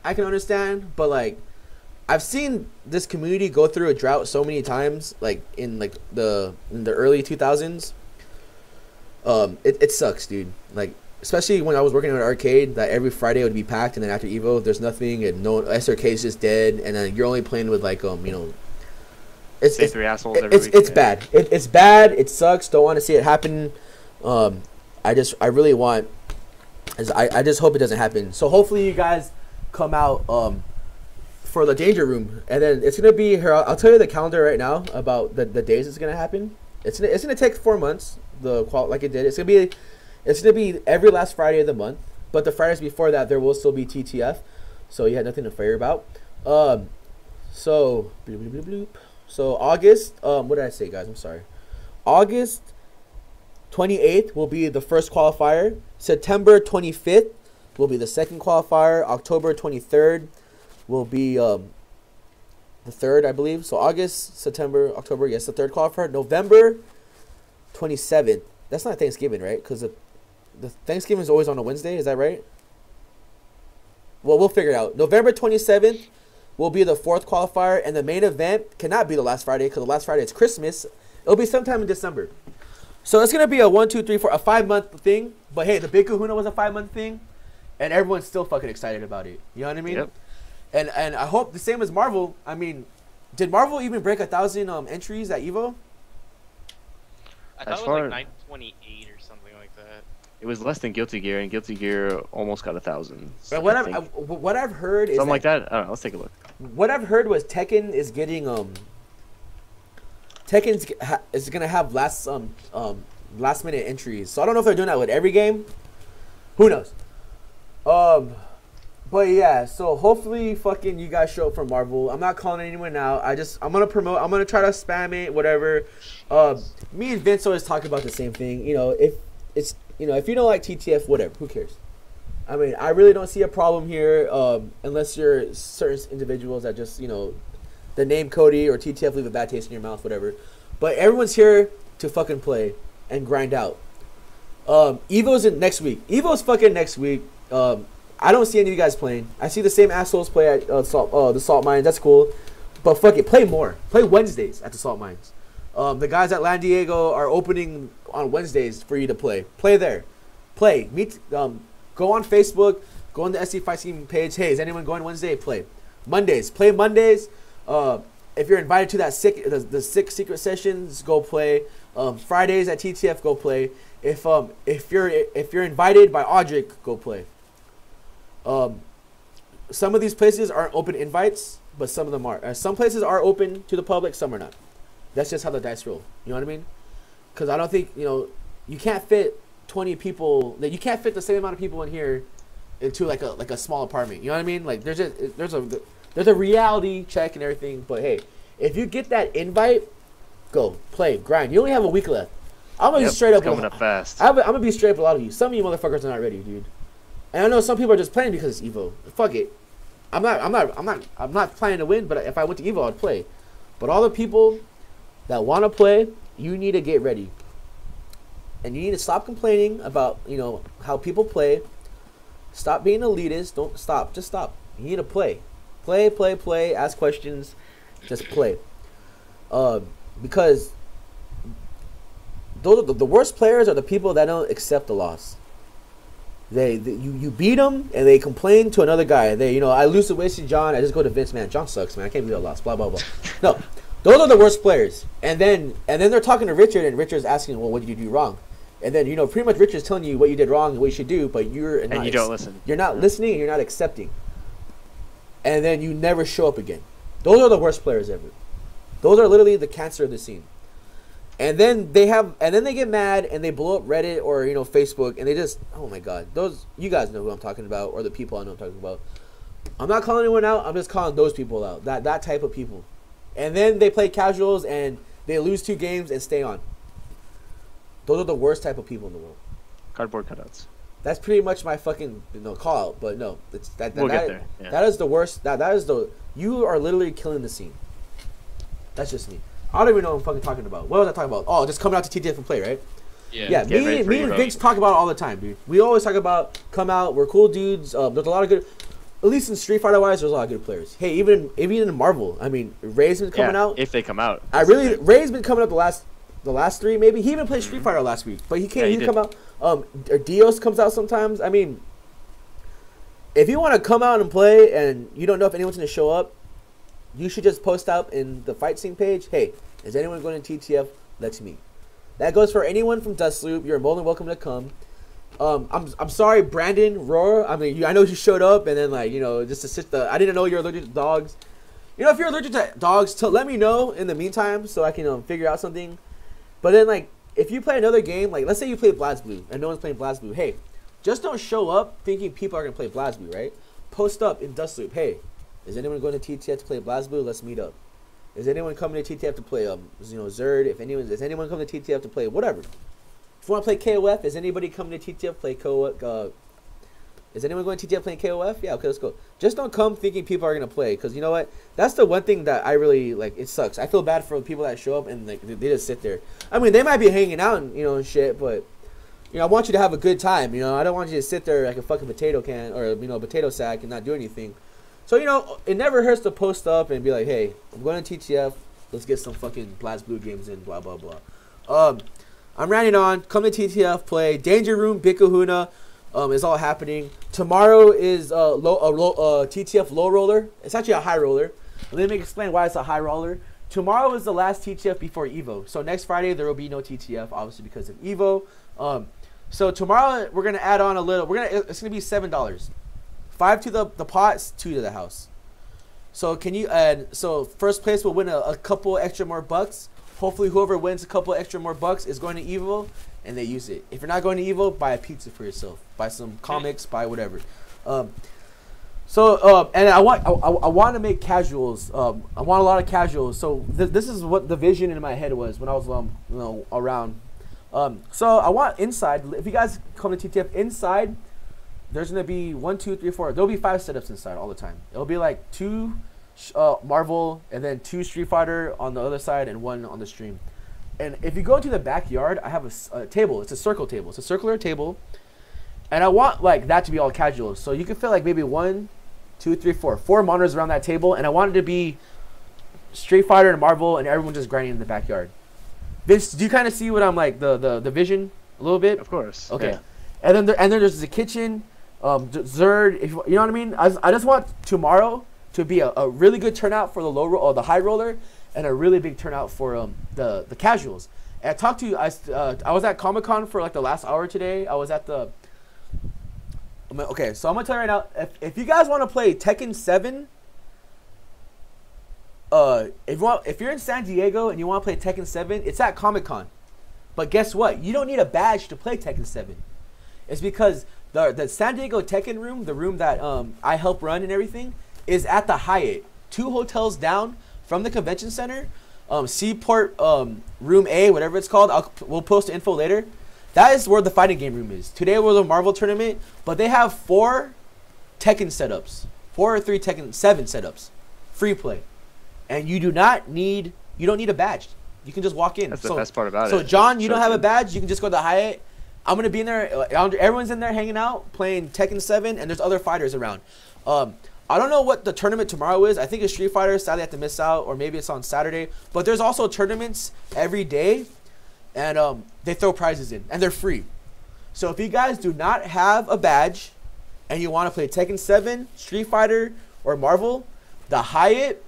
I can understand, but like, I've seen this community go through a drought so many times, like in the early 2000s. It sucks, dude. Like, especially when I was working at an arcade, that every Friday would be packed, and then after Evo, there's nothing, and no SRK is just dead, and then you're only playing with like it's three assholes every week. It's bad. It's bad. It sucks. Don't want to see it happen. I really want. I just hope it doesn't happen. So hopefully you guys come out for the Danger Room, and then it's gonna be here. I'll tell you the calendar right now about the days it's gonna happen. It's gonna take 4 months. Like it did. It's gonna be every last Friday of the month. But the Fridays before that, there will still be T.T.F. So you had nothing to fear about. So August. What did I say, guys? I'm sorry. August 28th will be the first qualifier. September 25th will be the second qualifier. October 23rd will be the third, I believe. So August, September, October, yes, the third qualifier. November 27th. That's not Thanksgiving, right? Because the Thanksgiving is always on a Wednesday. Is that right? Well, we'll figure it out. November 27th will be the fourth qualifier, and the main event cannot be the last Friday, because the last Friday is Christmas. It'll be sometime in December. So it's gonna be a 1, 2, 3, 4, a 5-month thing. But hey, the Big Kahuna was a 5-month thing, and everyone's still fucking excited about it. You know what I mean? Yep. And I hope the same as Marvel. I mean, did Marvel even break 1,000 entries at Evo? I thought it was like 928 or something like that. It was less than Guilty Gear, and Guilty Gear almost got 1,000. But what I've heard is something like that. I don't know. Let's take a look. What I've heard was Tekken is getting is gonna have last minute entries. So I don't know if they're doing that with every game. Who knows? But yeah, so hopefully fucking you guys show up for Marvel. I'm not calling anyone out. I'm gonna promote. I'm gonna try to spam it, whatever. Me and Vince always talk about the same thing. If you don't like T.T.F, whatever. Who cares? I mean, I really don't see a problem here, unless you're certain individuals that just the name Cody or T.T.F leave a bad taste in your mouth, whatever. But everyone's here to fucking play and grind out. Evo's next week. Evo's fucking next week. I don't see any of you guys playing. I see the same assholes play at the Salt Mines. That's cool. But fuck it, play more. Play Wednesdays at the Salt Mines. The guys at San Diego are opening on Wednesdays for you to play. Play there. Play. Go on Facebook. Go on the SC Fight Team page. Hey, is anyone going Wednesday? Play. Mondays. Play Mondays. If you're invited to that the sick secret sessions, go play. Fridays at T.T.F, go play. If you're invited by Audric, go play. Some of these places aren't open invites, but some of them are. Some places are open to the public, some are not. That's just how the dice roll. You know what I mean? Because I don't think you can't fit 20 people. You can't fit the same amount of people in here into like a small apartment. You know what I mean? Like there's a reality check and everything. But hey, if you get that invite, go play, grind. You only have a week left. I'm gonna be straight up. Coming up fast. I'm gonna be straight up with a lot of you. Some of you motherfuckers are not ready, dude. And I know some people are just playing because it's Evo. Fuck it. I'm not planning to win, but if I went to Evo, I'd play. But all the people that want to play, you need to get ready. And you need to stop complaining about, how people play. Stop being elitist. Don't stop. Just stop. You need to play. Play. Ask questions. Just play. Because the worst players are the people that don't accept the loss. You beat them and they complain to another guy. I lose to Wasted John. I just go to Vince, man. John sucks, man. I can't believe I lost. Blah blah blah. No, those are the worst players. And then they're talking to Richard, and Richard's asking, well, what did you do wrong? And then, pretty much Rich is telling you what you did wrong and what you should do, but you don't listen. You're not listening and you're not accepting. And then you never show up again. Those are the worst players ever. Those are literally the cancer of the scene. And then they get mad and they blow up Reddit or, Facebook, and they just, oh my God. You guys know who I'm talking about, or the people I know I'm talking about. I'm not calling anyone out, I'm just calling those people out. That type of people. And then they play casuals and they lose 2 games and stay on. Those are the worst type of people in the world. Cardboard cutouts. That's pretty much my fucking call out. But no, we'll get there. Yeah. That is the worst. That is you are literally killing the scene. That's just me. I don't even know what I'm fucking talking about. What was I talking about? Oh, just coming out to T.T.F and play, right? Yeah. Me and Vince talk about it all the time, dude. We always talk about come out. We're cool dudes. There's a lot of good. At least in Street Fighter wise, there's a lot of good players. Hey, even in Marvel, I mean, Ray's been coming out. If they come out. Ray's been coming up the last 3 maybe. He even played Street Fighter last week, but he can't. He come out. Dios comes out sometimes. I mean, if you want to come out and play and you don't know if anyone's going to show up, you should just post out in the fight scene page. Hey, is anyone going to TTF? Let's meet. That goes for anyone from Dustloop. You're more than welcome to come. I'm sorry, Brandon Roar. I mean, I know you showed up and then just to sit I didn't know you're allergic to dogs. If you're allergic to dogs, let me know in the meantime so I can figure out something. But then if you play another game, let's say you play BlazBlue and no one's playing BlazBlue, hey, just don't show up thinking people are gonna play BlazBlue, right? Post up in Dustloop. Hey, is anyone going to TTF to play BlazBlue? Let's meet up. Is anyone coming to TTF to play Zerd? Is anyone coming to TTF to play whatever? If you want to play KOF, is anybody coming to TTF play KOF? Is anyone going to TTF playing KOF? Yeah, okay, let's go. Just don't come thinking people are going to play, because you know what? That's the one thing that I really, it sucks. I feel bad for the people that show up and, they just sit there. I mean, they might be hanging out and, shit, but, I want you to have a good time, I don't want you to sit there like a fucking potato can or, potato sack and not do anything. So, it never hurts to post up and be like, hey, I'm going to TTF. Let's get some fucking BlazBlue games in, blah, blah, blah. I'm ranting on. Come to TTF, play. Danger Room, Big Kahuna is all happening. Tomorrow is TTF low roller. It's actually a high roller. Let me explain why it's a high roller. Tomorrow is the last TTF before EVO. So next Friday, there will be no TTF, obviously, because of EVO. So tomorrow, we're going to add on a little. It's going to be $7. 5 to the pots, 2 to the house. So so first place will win a couple extra more bucks. Hopefully whoever wins a couple extra more bucks is going to EVO and they use it. If you're not going to EVO, buy a pizza for yourself. Buy some comics, buy whatever. And I want to make casuals. I want a lot of casuals. So this is what the vision in my head was when I was around. So I want inside. If you guys come to TTF inside, there's going to be 1, 2, 3, 4. There'll be 5 setups inside all the time. It'll be 2 Marvel and then 2 Street Fighter on the other side and 1 on the stream. And if you go into the backyard, I have a table. It's a circle table. It's a circular table. And I want that to be all casual. So you can fit maybe 1, 2, 3, 4 monitors around that table. And I want it to be Street Fighter and Marvel and everyone just grinding in the backyard. Vince, do you kind of see what I'm the vision a little bit? Of course. Okay. Yeah. And then there's the kitchen. Zerd, if you know what I mean. I just want tomorrow to be a really good turnout for the high roller, and a really big turnout for the casuals. And I talked to you. I was at Comic-Con for the last hour today. I was at the. Okay, so I'm gonna tell you right now. If you guys want to play Tekken 7, if you're in San Diego and you want to play Tekken 7, it's at Comic-Con. But guess what? You don't need a badge to play Tekken 7. It's because the San Diego Tekken room, the room that I help run and everything, is at the Hyatt, 2 hotels down from the convention center. Seaport Room A, whatever it's called. We'll post the info later. That is where the fighting game room is. Today was a Marvel tournament, but they have 4 Tekken setups, 4 or 3 Tekken 7 setups, free play, and you don't need a badge. You can just walk in. That's the best part about it. So John, you don't have a badge. You can just go to the Hyatt. I'm gonna be in there. Everyone's in there hanging out, playing Tekken 7, and there's other fighters around. I don't know what the tournament tomorrow is. I think it's Street Fighter. Sadly, I have to miss out, or maybe it's on Saturday. But there's also tournaments every day, and they throw prizes in, and they're free. So if you guys do not have a badge, and you want to play Tekken 7, Street Fighter, or Marvel, the Hyatt,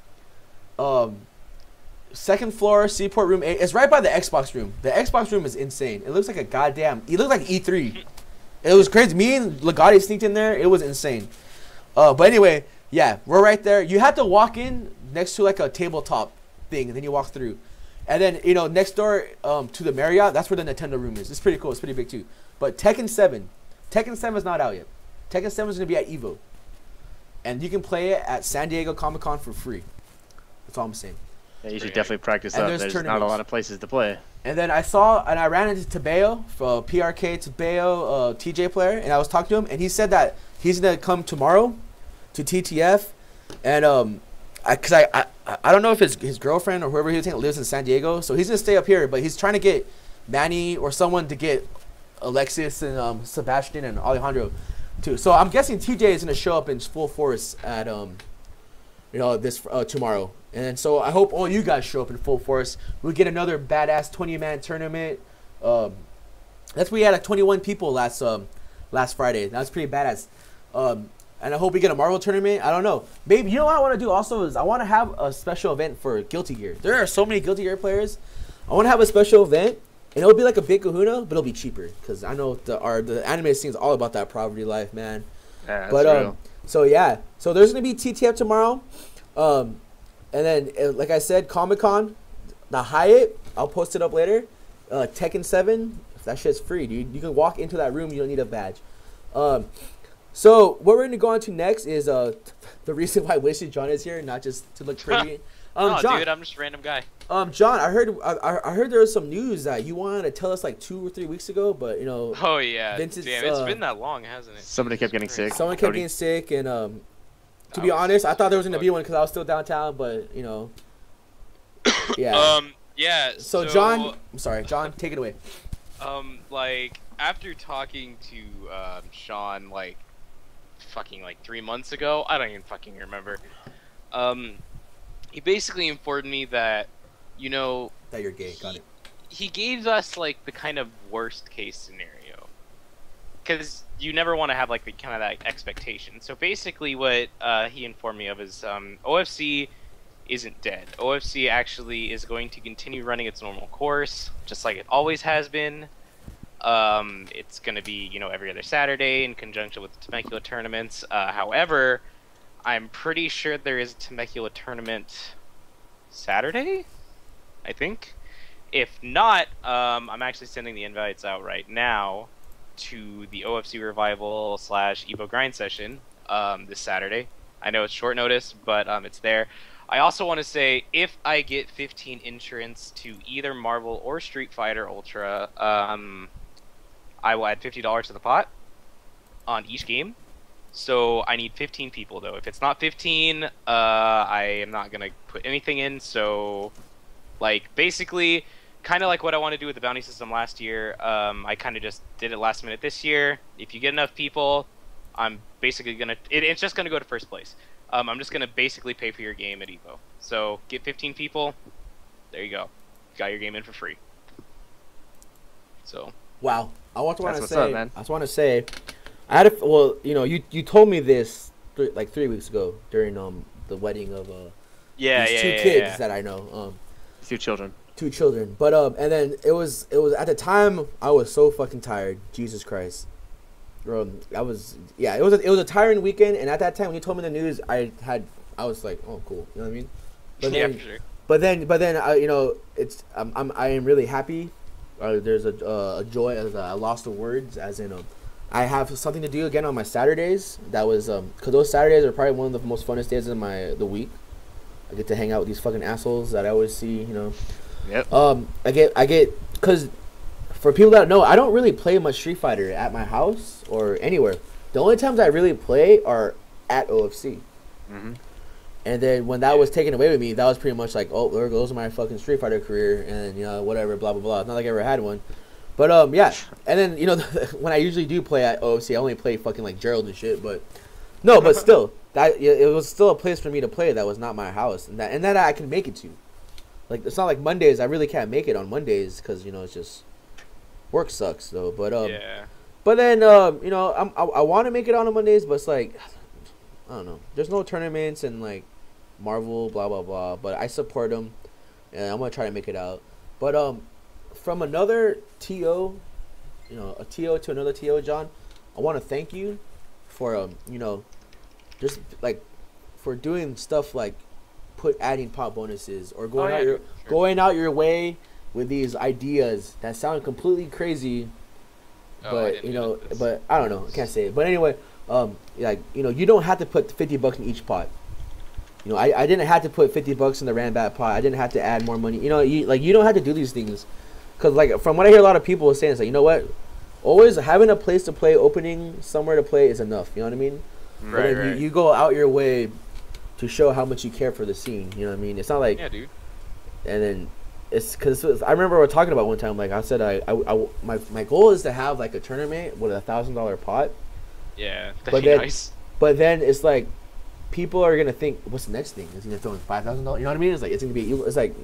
second floor, Seaport Room 8. It's right by the Xbox room. The Xbox room is insane. It looks like a goddamn. It looked like E3. It was crazy. Me and Legati sneaked in there. It was insane. But anyway, yeah, we're right there. You have to walk in next to like a tabletop thing, and then you walk through. And then, next door to the Marriott, that's where the Nintendo room is. It's pretty cool. It's pretty big too. But Tekken 7 is not out yet. Tekken 7 is going to be at EVO. And you can play it at San Diego Comic-Con for free. That's all I'm saying. Yeah, you should definitely practice And up. There's not a lot of places to play. And then I ran into Tebeo, PRK Tebeo, TJ player, and I was talking to him, and he said that he's going to come tomorrow to T.T.F. And because I don't know if his girlfriend or whoever he was taking lives in San Diego, so he's gonna stay up here. But he's trying to get Manny or someone to get Alexis and Sebastian and Alejandro too. So I'm guessing TJ is gonna show up in full force at this tomorrow. And so I hope all you guys show up in full force. We get another badass 20-man tournament. We had like 21 people last Friday. That was pretty badass. And I hope we get a Marvel tournament. I don't know. Maybe, you know what I want to do also is I want to have a special event for Guilty Gear. There are so many Guilty Gear players. I want to have a special event, and it'll be like a big kahuna, but it'll be cheaper. Because I know the anime scene is all about that poverty life, man. Yeah, that's real. So yeah. So there's going to be TTF tomorrow. And then, like I said, Comic-Con, the Hyatt, I'll post it up later. Tekken 7, that shit's free, dude. You can walk into that room. You don't need a badge. So what we're gonna go on to next is the reason why Wishes John is here, not just to look pretty. No, John, dude, I'm just a random guy. John, I heard there was some news that you wanted to tell us like 2 or 3 weeks ago, but Oh yeah, Vince's, damn, it's been that long, hasn't it? Somebody kept getting sick. Someone kept getting sick, and to be honest, I thought there was gonna be one because I was still downtown, but yeah. Yeah. So John, I'm sorry, John, take it away. Like after talking to Sean, like fucking like 3 months ago, I don't even fucking remember. He basically informed me that, That you're gay. Got it. He gave us like the kind of worst case scenario, because you never want to have like the kind of that expectation. So basically, what he informed me of is OFC isn't dead. OFC actually is going to continue running its normal course, just like it always has been. It's going to be, every other Saturday in conjunction with the Temecula tournaments. However, I'm pretty sure there is a Temecula tournament Saturday, I think. If not, I'm actually sending the invites out right now to the OFC Revival / Evo Grind session this Saturday. I know it's short notice, but it's there. I also want to say, if I get 15 insurance to either Marvel or Street Fighter Ultra, I will add $50 to the pot on each game. So I need 15 people, though. If it's not 15, I am not going to put anything in. So, basically, kind of like what I want to do with the bounty system last year, I kind of just did it last minute this year. If you get enough people, I'm basically going to... It's just going to go to first place. I'm just going to basically pay for your game at EVO. So, get 15 people. There you go. Got your game in for free. So... Wow. I just want to say, I had you told me this 3 weeks ago during the wedding of these two kids that I know. 2 children. 2 children. But and then it was at the time I was so fucking tired. Jesus Christ. It was a tiring weekend, and at that time when you told me the news, I was like, oh cool, you know what I mean? But then, for sure. But then I am really happy. There's a joy, as I lost the words, as in I have something to do again on my Saturdays. That was because those Saturdays are probably one of the most funnest days of the week. I get to hang out with these fucking assholes that I always see. Yep. I get because for people that know, I don't really play much Street Fighter at my house or anywhere. The only times I really play are at OFC. Mm-hmm. And then when that was taken away with me, that was pretty much like, oh, there goes my fucking Street Fighter career, and whatever, blah blah blah. It's not like I ever had one, but yeah. And then when I usually do play at OFC, I only play fucking like Gerald and shit. But no, but still, it was still a place for me to play that was not my house, and that I can make it to. Like it's not like Mondays. I really can't make it on Mondays because it's just work sucks though. But yeah. But then I want to make it on Mondays, but it's like I don't know. There's no tournaments and like Marvel, blah blah blah. But I support them. and I'm gonna try to make it out. But from another TO, a TO to another TO, John, I want to thank you for just like for doing stuff like adding pot bonuses or going out your way with these ideas that sound completely crazy. But but I don't know, I can't say it. But anyway, you don't have to put $50 in each pot. I didn't have to put $50 in the Ranbat pot. I didn't have to add more money. You don't have to do these things, because like from what I hear a lot of people saying, it's like, you know what, always having a place to play, opening somewhere to play is enough. You know what I mean? Right. You go out your way to show how much you care for the scene. You know what I mean? It's not like, yeah, dude. And then it's because I remember we were talking about one time. Like I said, my goal is to have like a tournament with $1,000 pot. Yeah, that'd be nice. But then it's like, people are gonna think, what's the next thing? Is he gonna throw in $5,000? You know what I mean? It's like it's gonna be. It's like,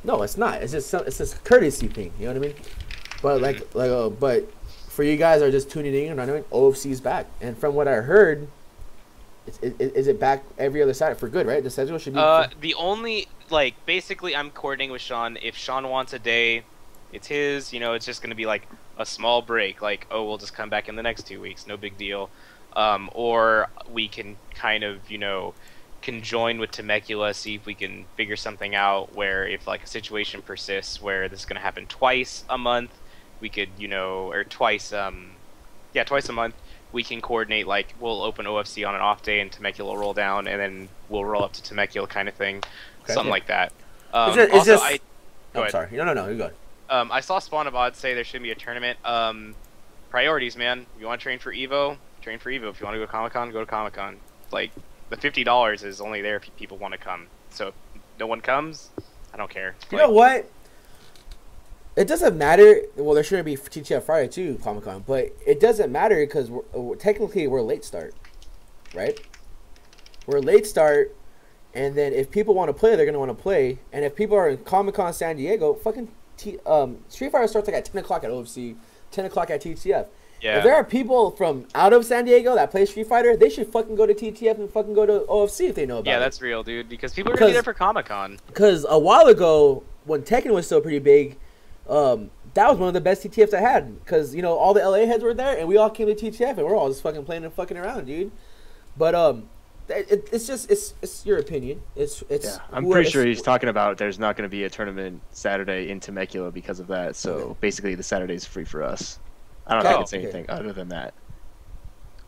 no, it's not. It's just a courtesy thing. You know what I mean? But but for you guys are just tuning in, I know OFC's back, and from what I heard, is it back every other Saturday for good? Right? The schedule should be. The only basically, I'm coordinating with Sean. If Sean wants a day, it's his. It's just gonna be like a small break. Like, oh, we'll just come back in the next 2 weeks. No big deal. Or we can kind of, conjoin with Temecula, see if we can figure something out where if like a situation persists where this is going to happen twice a month, we could, or twice a month, we can coordinate, like we'll open OFC on an off day and Temecula will roll down and then we'll roll up to Temecula kind of thing. Okay, something like that. I'm sorry. No, you go. I saw Spawn of Odds say there shouldn't be a tournament. Priorities, man. You want to train for Evo? Train for Evo. If you want to go to Comic-Con, go to Comic-Con. Like, the $50 is only there if people want to come. So if no one comes, I don't care. You know what? It doesn't matter. Well, there shouldn't be T.T.F. Friday too, Comic-Con, but it doesn't matter because technically we're late start, right? We're late start, and then if people want to play, they're gonna want to play. And if people are in Comic-Con San Diego, fucking Street Fighter starts like at 10 o'clock at OFC, 10 o'clock at T.T.F. Yeah. If there are people from out of San Diego that play Street Fighter, they should fucking go to T.T.F. and fucking go to OFC if they know about it. Yeah, that's real, dude. Because people are going to be there for Comic-Con. Because a while ago, when Tekken was still pretty big, that was one of the best T.T.Fs I had. Because, all the LA heads were there, and we all came to T.T.F. and we're all just fucking playing and fucking around, dude. But, it's your opinion. I'm pretty sure he's talking about there's not going to be a tournament Saturday in Temecula because of that. So basically the Saturday's free for us. I don't think it's anything other than that.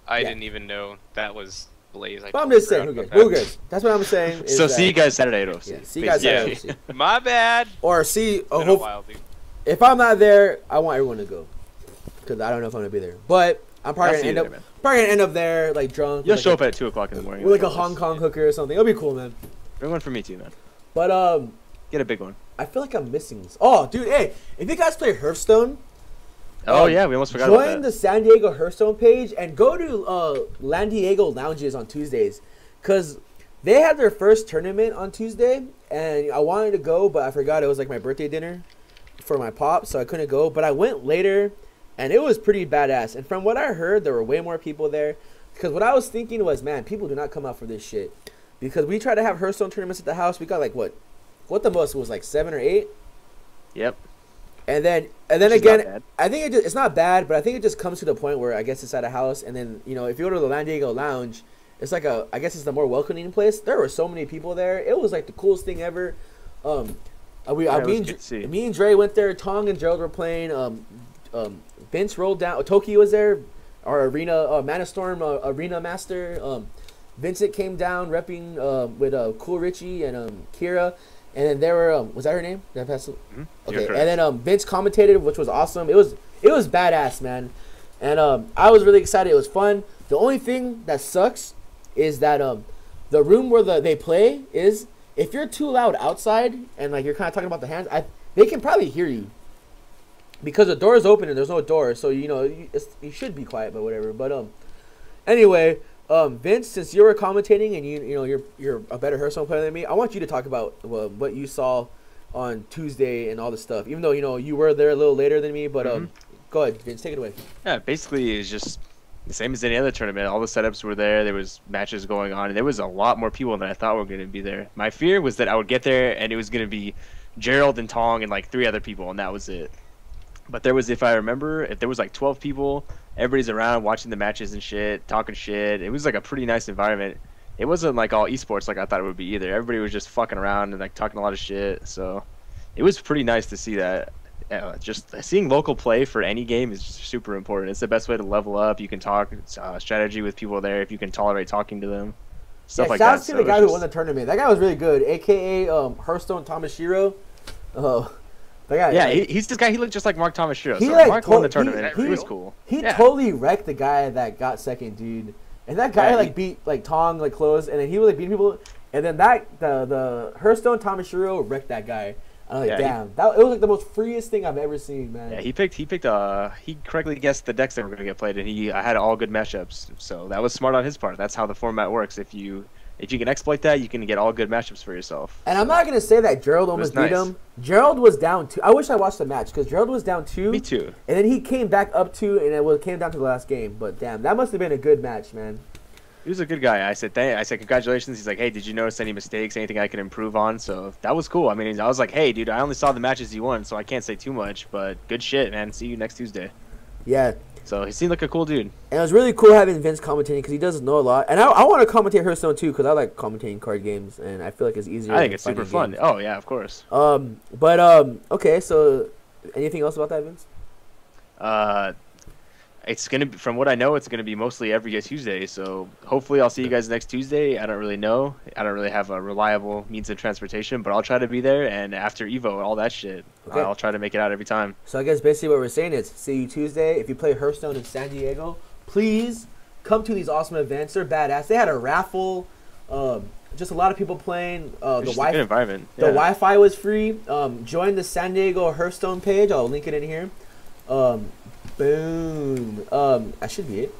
I didn't even know that was Blaze. I'm just saying, who cares? That's what I'm saying. So see you guys Saturday at OFC. Yeah, see you guys Saturday at OFC. My bad. Or see, if I'm not there, I want everyone to go. Because I don't know if I'm going to be there. But I'm probably going to end up there, like, drunk. You'll show up at 2 o'clock in the morning. With like a Hong Kong hooker or something. It'll be cool, man. Bring one for me too, man. But, get a big one. I feel like I'm missing this. Oh, dude, hey, if you guys play Hearthstone, oh yeah, we almost forgot about that. Join the San Diego Hearthstone page and go to San Diego Lounges on Tuesdays, because they had their first tournament on Tuesday, and I wanted to go, but I forgot it was like my birthday dinner for my pop, so I couldn't go. But I went later, and it was pretty badass. And from what I heard, there were way more people there, because what I was thinking was, man, people do not come out for this shit, because we try to have Hearthstone tournaments at the house. We got like what the most was like 7 or 8. Yep. And then again, I think it's not bad, but I think it just comes to the point where I guess it's at a house, and then if you go to the San Diego Lounge, it's like I guess it's the more welcoming place. There were so many people there. It was like the coolest thing ever. Me and Dre went there. Tong and Gerald were playing. Vince rolled down. Toki was there. Our arena Mana Storm arena master. Vincent came down repping with Cool Richie and Kira. And then there were was that her name? Did I pass it? Mm-hmm. Okay. And then Vince commentated, which was awesome. It was badass, man. And I was really excited. It was fun. The only thing that sucks is that the room where they play is, if you're too loud outside and like you're kind of talking about the hands, they can probably hear you, because the door is open and there's no door, so you should be quiet, but whatever. But anyway. Vince, since you were commentating and you're a better Hearthstone player than me, I want you to talk about what you saw on Tuesday and all the stuff. Even though you were there a little later than me, but go ahead, Vince, take it away. Yeah, basically it's just the same as any other tournament. All the setups were there. There was matches going on, and there was a lot more people than I thought were going to be there. My fear was that I would get there and it was going to be Gerald and Tong and like 3 other people, and that was it. But there was, if I remember, if there was like 12 people, everybody's around watching the matches and shit, talking shit. It was like a pretty nice environment. It wasn't like all esports like I thought it would be either. Everybody was just fucking around and like talking a lot of shit. So it was pretty nice to see that. Just seeing local play for any game is just super important. It's the best way to level up. You can talk strategy with people there if you can tolerate talking to them. Stuff like that. Shout out to the guy who won the tournament. That guy was really good, aka Hearthstone Tamashiro. That guy. Yeah, he's this guy. He looked just like Mark Tamashiro. He So like Mark won the tournament. He was cool. He totally wrecked the guy that got second, dude. And that guy like beat like Tong like close, and then he was like beating people. And then the Hearthstone Tamashiro wrecked that guy. I was like, damn, it was like the most freest thing I've ever seen, man. Yeah, he correctly guessed the decks that were going to get played, and I had all good matchups. So that was smart on his part. That's how the format works. If you can exploit that, you can get all good matchups for yourself. And I'm not going to say that Gerald almost beat him. Gerald was down 2. I wish I watched the match because Gerald was down 2. Me too. And then he came back up 2, and it came down to the last game. But damn, that must have been a good match, man. He was a good guy. I said congratulations. He's like, hey, did you notice any mistakes, anything I could improve on? So that was cool. I mean, I was like, hey, dude, I only saw the matches you won, so I can't say too much. But good shit, man. See you next Tuesday. Yeah. So he seemed like a cool dude. And it was really cool having Vince commentating because he does know a lot. And I want to commentate Hearthstone too because I like commentating card games, and I feel like it's easier. I think it's super fun. Oh yeah, of course. Okay. So, anything else about that, Vince? It's gonna be, from what I know, it's gonna be mostly every Tuesday. So hopefully I'll see you guys next Tuesday. I don't really know. I don't really have a reliable means of transportation, but I'll try to be there. And after Evo, all that shit, okay. I'll try to make it out every time. So I guess basically what we're saying is, see you Tuesday. If you play Hearthstone in San Diego, please come to these awesome events. They're badass. They had a raffle. Just a lot of people playing. The Wi-Fi environment. Yeah. The Wi-Fi was free. Join the San Diego Hearthstone page. I'll link it in here. Boom. That should be it.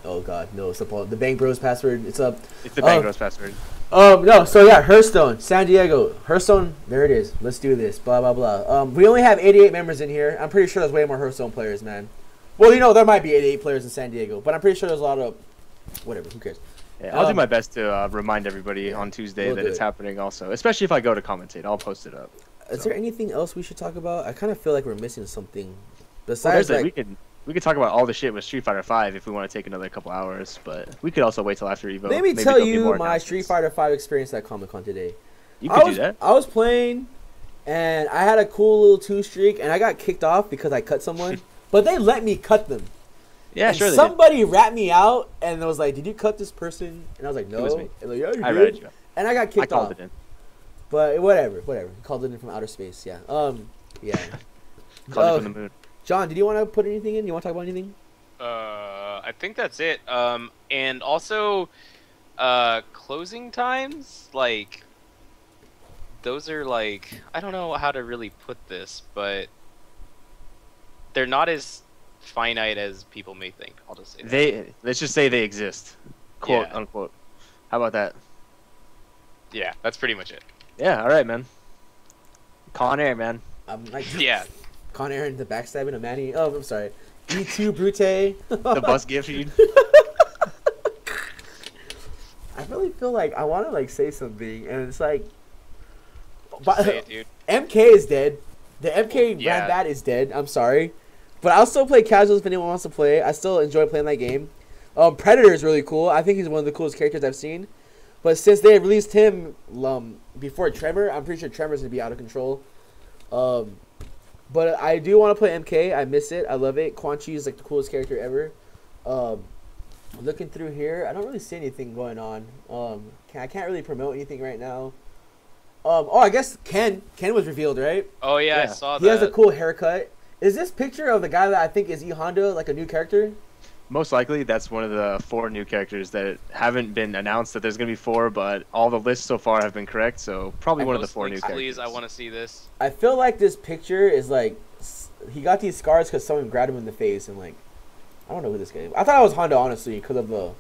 Oh god, no, it's the Bang Bros password. It's the Bang Bros password. No, so yeah, Hearthstone, San Diego. Hearthstone, there it is. Let's do this. Blah blah blah. We only have 88 members in here. I'm pretty sure there's way more Hearthstone players, man. Well, there might be 88 players in San Diego, but I'm pretty sure there's a lot of whatever, who cares? Yeah, I'll do my best to remind everybody on Tuesday that it's happening also, especially if I go to commentate. I'll post it up. Is there anything else we should talk about? I kind of feel like we're missing something. Besides, we could talk about all the shit with Street Fighter 5 if we want to take another couple hours, but we could also wait till after Evo. Let me tell you my Street Fighter 5 experience at Comic-Con today. You could do that. I was playing, and I had a cool little 2 streak, and I got kicked off because I cut someone, but they let me cut them. Yeah, and sure. Somebody rapped me out, and it was like, "Did you cut this person?" And I was like, "No." It was me. And like, yeah, I read you. And I got kicked off. I called it in. But whatever. Called it in from outer space. Yeah. Yeah. Called it from the moon. John, did you want to put anything in? You want to talk about anything? I think that's it. And also, closing times, like, those are like, I don't know how to really put this, but they're not as finite as people may think. I'll just say that. Let's just say they exist, quote unquote. How about that? Yeah, that's pretty much it. Yeah, all right, man. Con Air, man. Yeah. Con Air and the backstabbing of Manny. Oh, I'm sorry. E2 Brute. The bus gift feed. I really feel like I want to say something, and it's like, say it, dude. MK is dead. The MK Rambat is dead. I'm sorry, but I'll still play casuals if anyone wants to play. I still enjoy playing that game. Predator is really cool. I think he's one of the coolest characters I've seen. But since they released him before Tremor, I'm pretty sure Tremor's gonna be out of control. But I do want to play MK. I miss it. I love it. Quan Chi is like the coolest character ever. Looking through here, I don't really see anything going on. I can't really promote anything right now. I guess Ken was revealed, right? Oh yeah, I saw that. He has a cool haircut. Is this picture of the guy that I think is E Honda like a new character? Most likely, that's one of the 4 new characters that haven't been announced that there's going to be 4, but all the lists so far have been correct, so probably one of the 4 new characters. Please, I want to see this. I feel like this picture is like, he got these scars because someone grabbed him in the face, and like, I don't know who this guy is. I thought it was Honda, honestly, because of the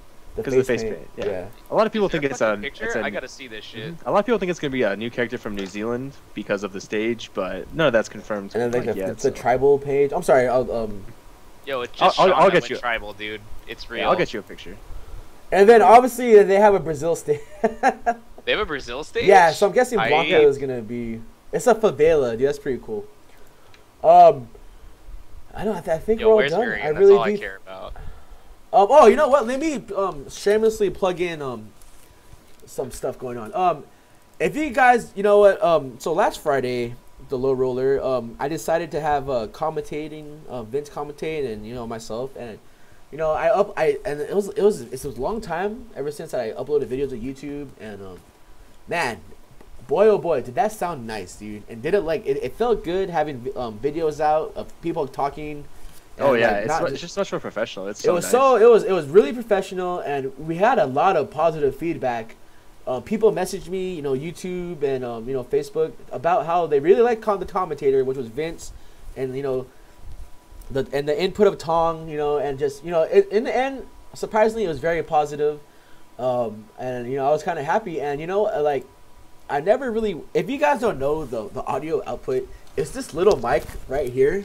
face paint. Yeah. A lot of people think it's a picture. I gotta see this shit. A lot of people think it's gonna be a new character from New Zealand because of the stage, but none of that's confirmed. And then the tribal page. I'm sorry. Yo, it's just I'll get you tribal, dude. It's real. Yeah, I'll get you a picture. And then obviously they have a Brazil stage. They have a Brazil stage? Yeah, so I'm guessing Blanca is gonna be. It's a favela, dude. That's pretty cool. Um, I don't. I think Yo, we're all where's done. Miriam? I That's really all I do. care about. Oh, you know what? Let me shamelessly plug in some stuff going on. If you guys, you know what? So last Friday, the low roller, I decided to have commentating, Vince commentate, and myself, and and it was a long time ever since I uploaded videos to YouTube, and man, boy oh boy, did that sound nice, dude! And did it it felt good having videos out of people talking. Oh And, yeah, like, it's just much more professional. It's it so was nice. it was really professional, and we had a lot of positive feedback. People messaged me, YouTube and Facebook about how they really liked the commentator, which was Vince, and the input of Tong, and just in the end, surprisingly, it was very positive, and I was kind of happy, and like I never really, if you guys don't know the audio output, it's this little mic right here.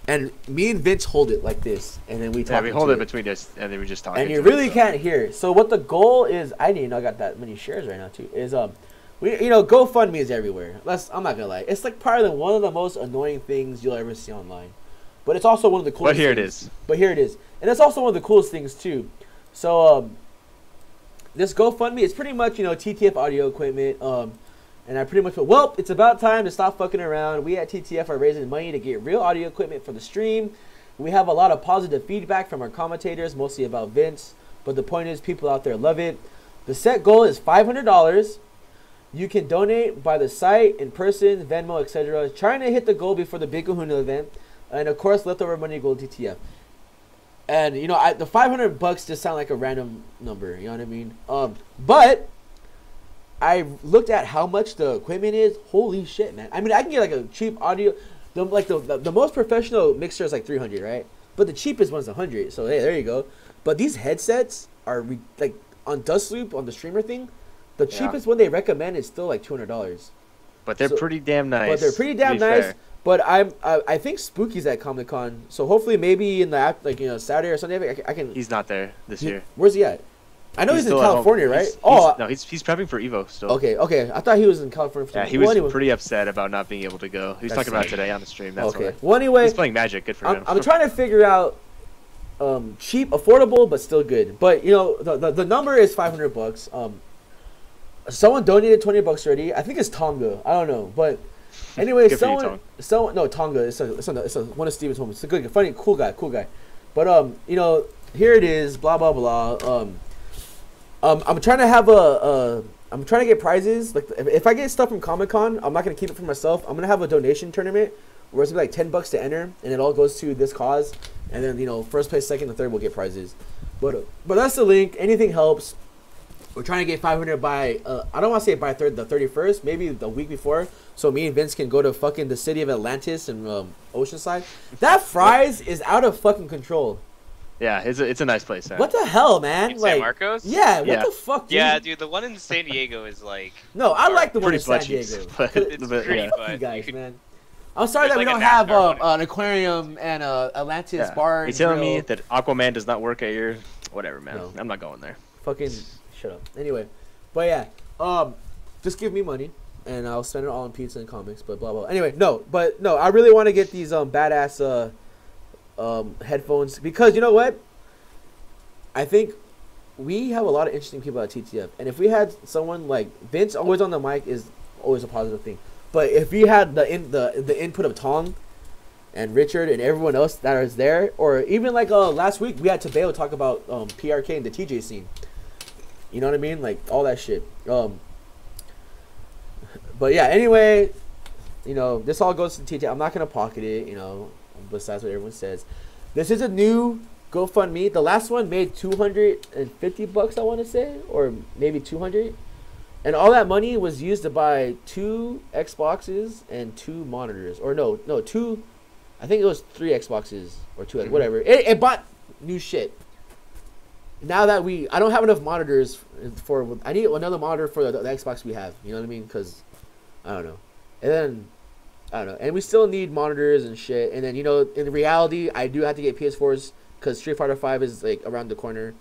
And me and Vince hold it like this, and then we talk. Yeah, we hold it between us, and then we just talk. And you really can't hear. So what the goal is, I didn't know I got that many shares right now too. Is we GoFundMe is everywhere. I'm not gonna lie, it's like probably one of the most annoying things you'll ever see online, but it's also one of the coolest. But here things. it is. But here it is, and it's also one of the coolest things too. So this GoFundMe is pretty much T.T.F audio equipment. And I pretty much put, well, it's about time to stop fucking around. We at T.T.F are raising money to get real audio equipment for the stream. We have a lot of positive feedback from our commentators, mostly about Vince. But the point is, people out there love it. The set goal is $500. You can donate by the site, in person, Venmo, etc. Trying to hit the goal before the Big Kahuna event. And of course, leftover money go to T.T.F. And, the $500 just sound like a random number. You know what I mean? But I looked at how much the equipment is. Holy shit, man! I mean, I can get like a cheap audio. The most professional mixer is like 300, right? But the cheapest one's 100. So hey, there you go. But these headsets are like on Dust Loop on the streamer thing. The cheapest one they recommend is still like $200. But they're pretty damn nice. But they're pretty damn nice. Fair. But I think Spooky's at Comic Con, so hopefully maybe in the Saturday or Sunday I can. He's not there this year. Where's he at? I know he's in California, right? He's prepping for Evo still. Okay. I thought he was in California. Yeah, he was pretty upset about not being able to go. He was talking about it today on the stream. That's okay. Why. Well, anyway, he's playing Magic. Good for him. I'm trying to figure out cheap, affordable, but still good. But the number is $500. Someone donated $20 already. I think it's Tonga. I don't know, but anyway, Tonga. It's one of Steven's homies. It's a good, funny, cool guy. But here it is. Blah blah blah. I'm trying to have I'm trying to get prizes. Like if I get stuff from Comic Con, I'm not gonna keep it for myself. I'm gonna have a donation tournament where it's gonna be like $10 to enter, and it all goes to this cause. And then first place, second, and third will get prizes. But that's the link. Anything helps. We're trying to get 500 by I don't want to say by the 31st, maybe the week before, so me and Vince can go to fucking the city of Atlantis and Oceanside. That Fry's is out of fucking control. Yeah, it's a nice place. Man. What the hell, man? In San Marcos? Yeah, what the fuck, dude? Yeah, dude, the one in San Diego is like... No, I like the one in San Diego. It's pretty, but you guys, man. I'm sorry that we don't have an aquarium and Atlantis bar. You're telling me that Aquaman does not work at your... Whatever, man. No. I'm not going there. Fucking shut up. Anyway, but yeah, just give me money and I'll spend it all on pizza and comics. But blah blah. Anyway, no, I really want to get these badass headphones because you know what? I think we have a lot of interesting people at TTF, and if we had someone like Vince always on the mic is always a positive thing. But if we had the input of Tong and Richard and everyone else that is there, or even like last week we had Tabeo talk about PRK and the TJ scene. You know what I mean? Like all that shit. But yeah, anyway, this all goes to TJ. I'm not gonna pocket it, besides what everyone says. This is a new GoFundMe. The last one made $250, I want to say, or maybe 200. And all that money was used to buy 2 Xboxes and 2 monitors. Or no, 2, I think it was 3 Xboxes or 2, whatever. It bought new shit. Now that I don't have enough monitors I need another monitor for the Xbox we have. You know what I mean? Because, I don't know. And then, I don't know. And we still need monitors and shit. And then, in reality, I do have to get PS4s because Street Fighter 5 is, like, around the corner.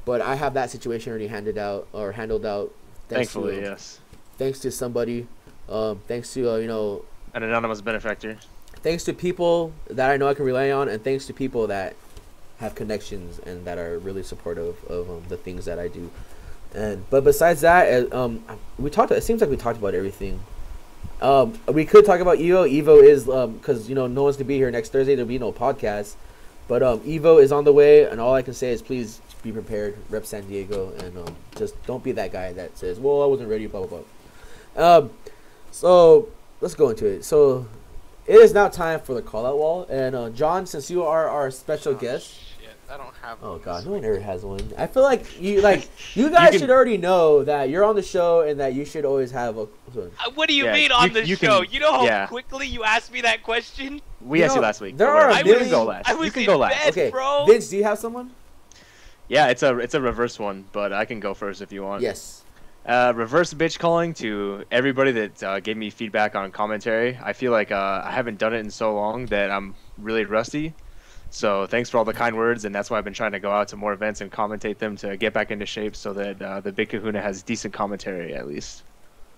But I have that situation already handled out. Thankfully, yes. Thanks to somebody. Thanks to An anonymous benefactor. thanks to people that I know I can rely on, and thanks to people that have connections and that are really supportive of the things that I do. But besides that, we talked. It seems like we talked about everything. We could talk about Evo. Evo is because no one's gonna be here next Thursday. There'll be no podcast. But Evo is on the way, and all I can say is please be prepared. Rep San Diego, and just don't be that guy that says, "Well, I wasn't ready." Blah blah blah. So let's go into it. So it is now time for the call out wall, and John, since you are our special guest. I don't have Oh one. God, no one ever has one. I feel like you guys should already know that you're on the show and that you should always have a. What do you Yeah, mean on the you show? can- you know how yeah. quickly you asked me that question? We asked you last week. there Don't are worry. a You million- can go last. I was You can in go last. bed, Okay, bro. Vince, do you have someone? Yeah, it's a reverse one, but I can go first if you want. Yes. Reverse bitch calling to everybody that gave me feedback on commentary. I feel like I haven't done it in so long that I'm really rusty. So thanks for all the kind words, and that's why I've been trying to go out to more events and commentate them to get back into shape so that the Big Kahuna has decent commentary at least.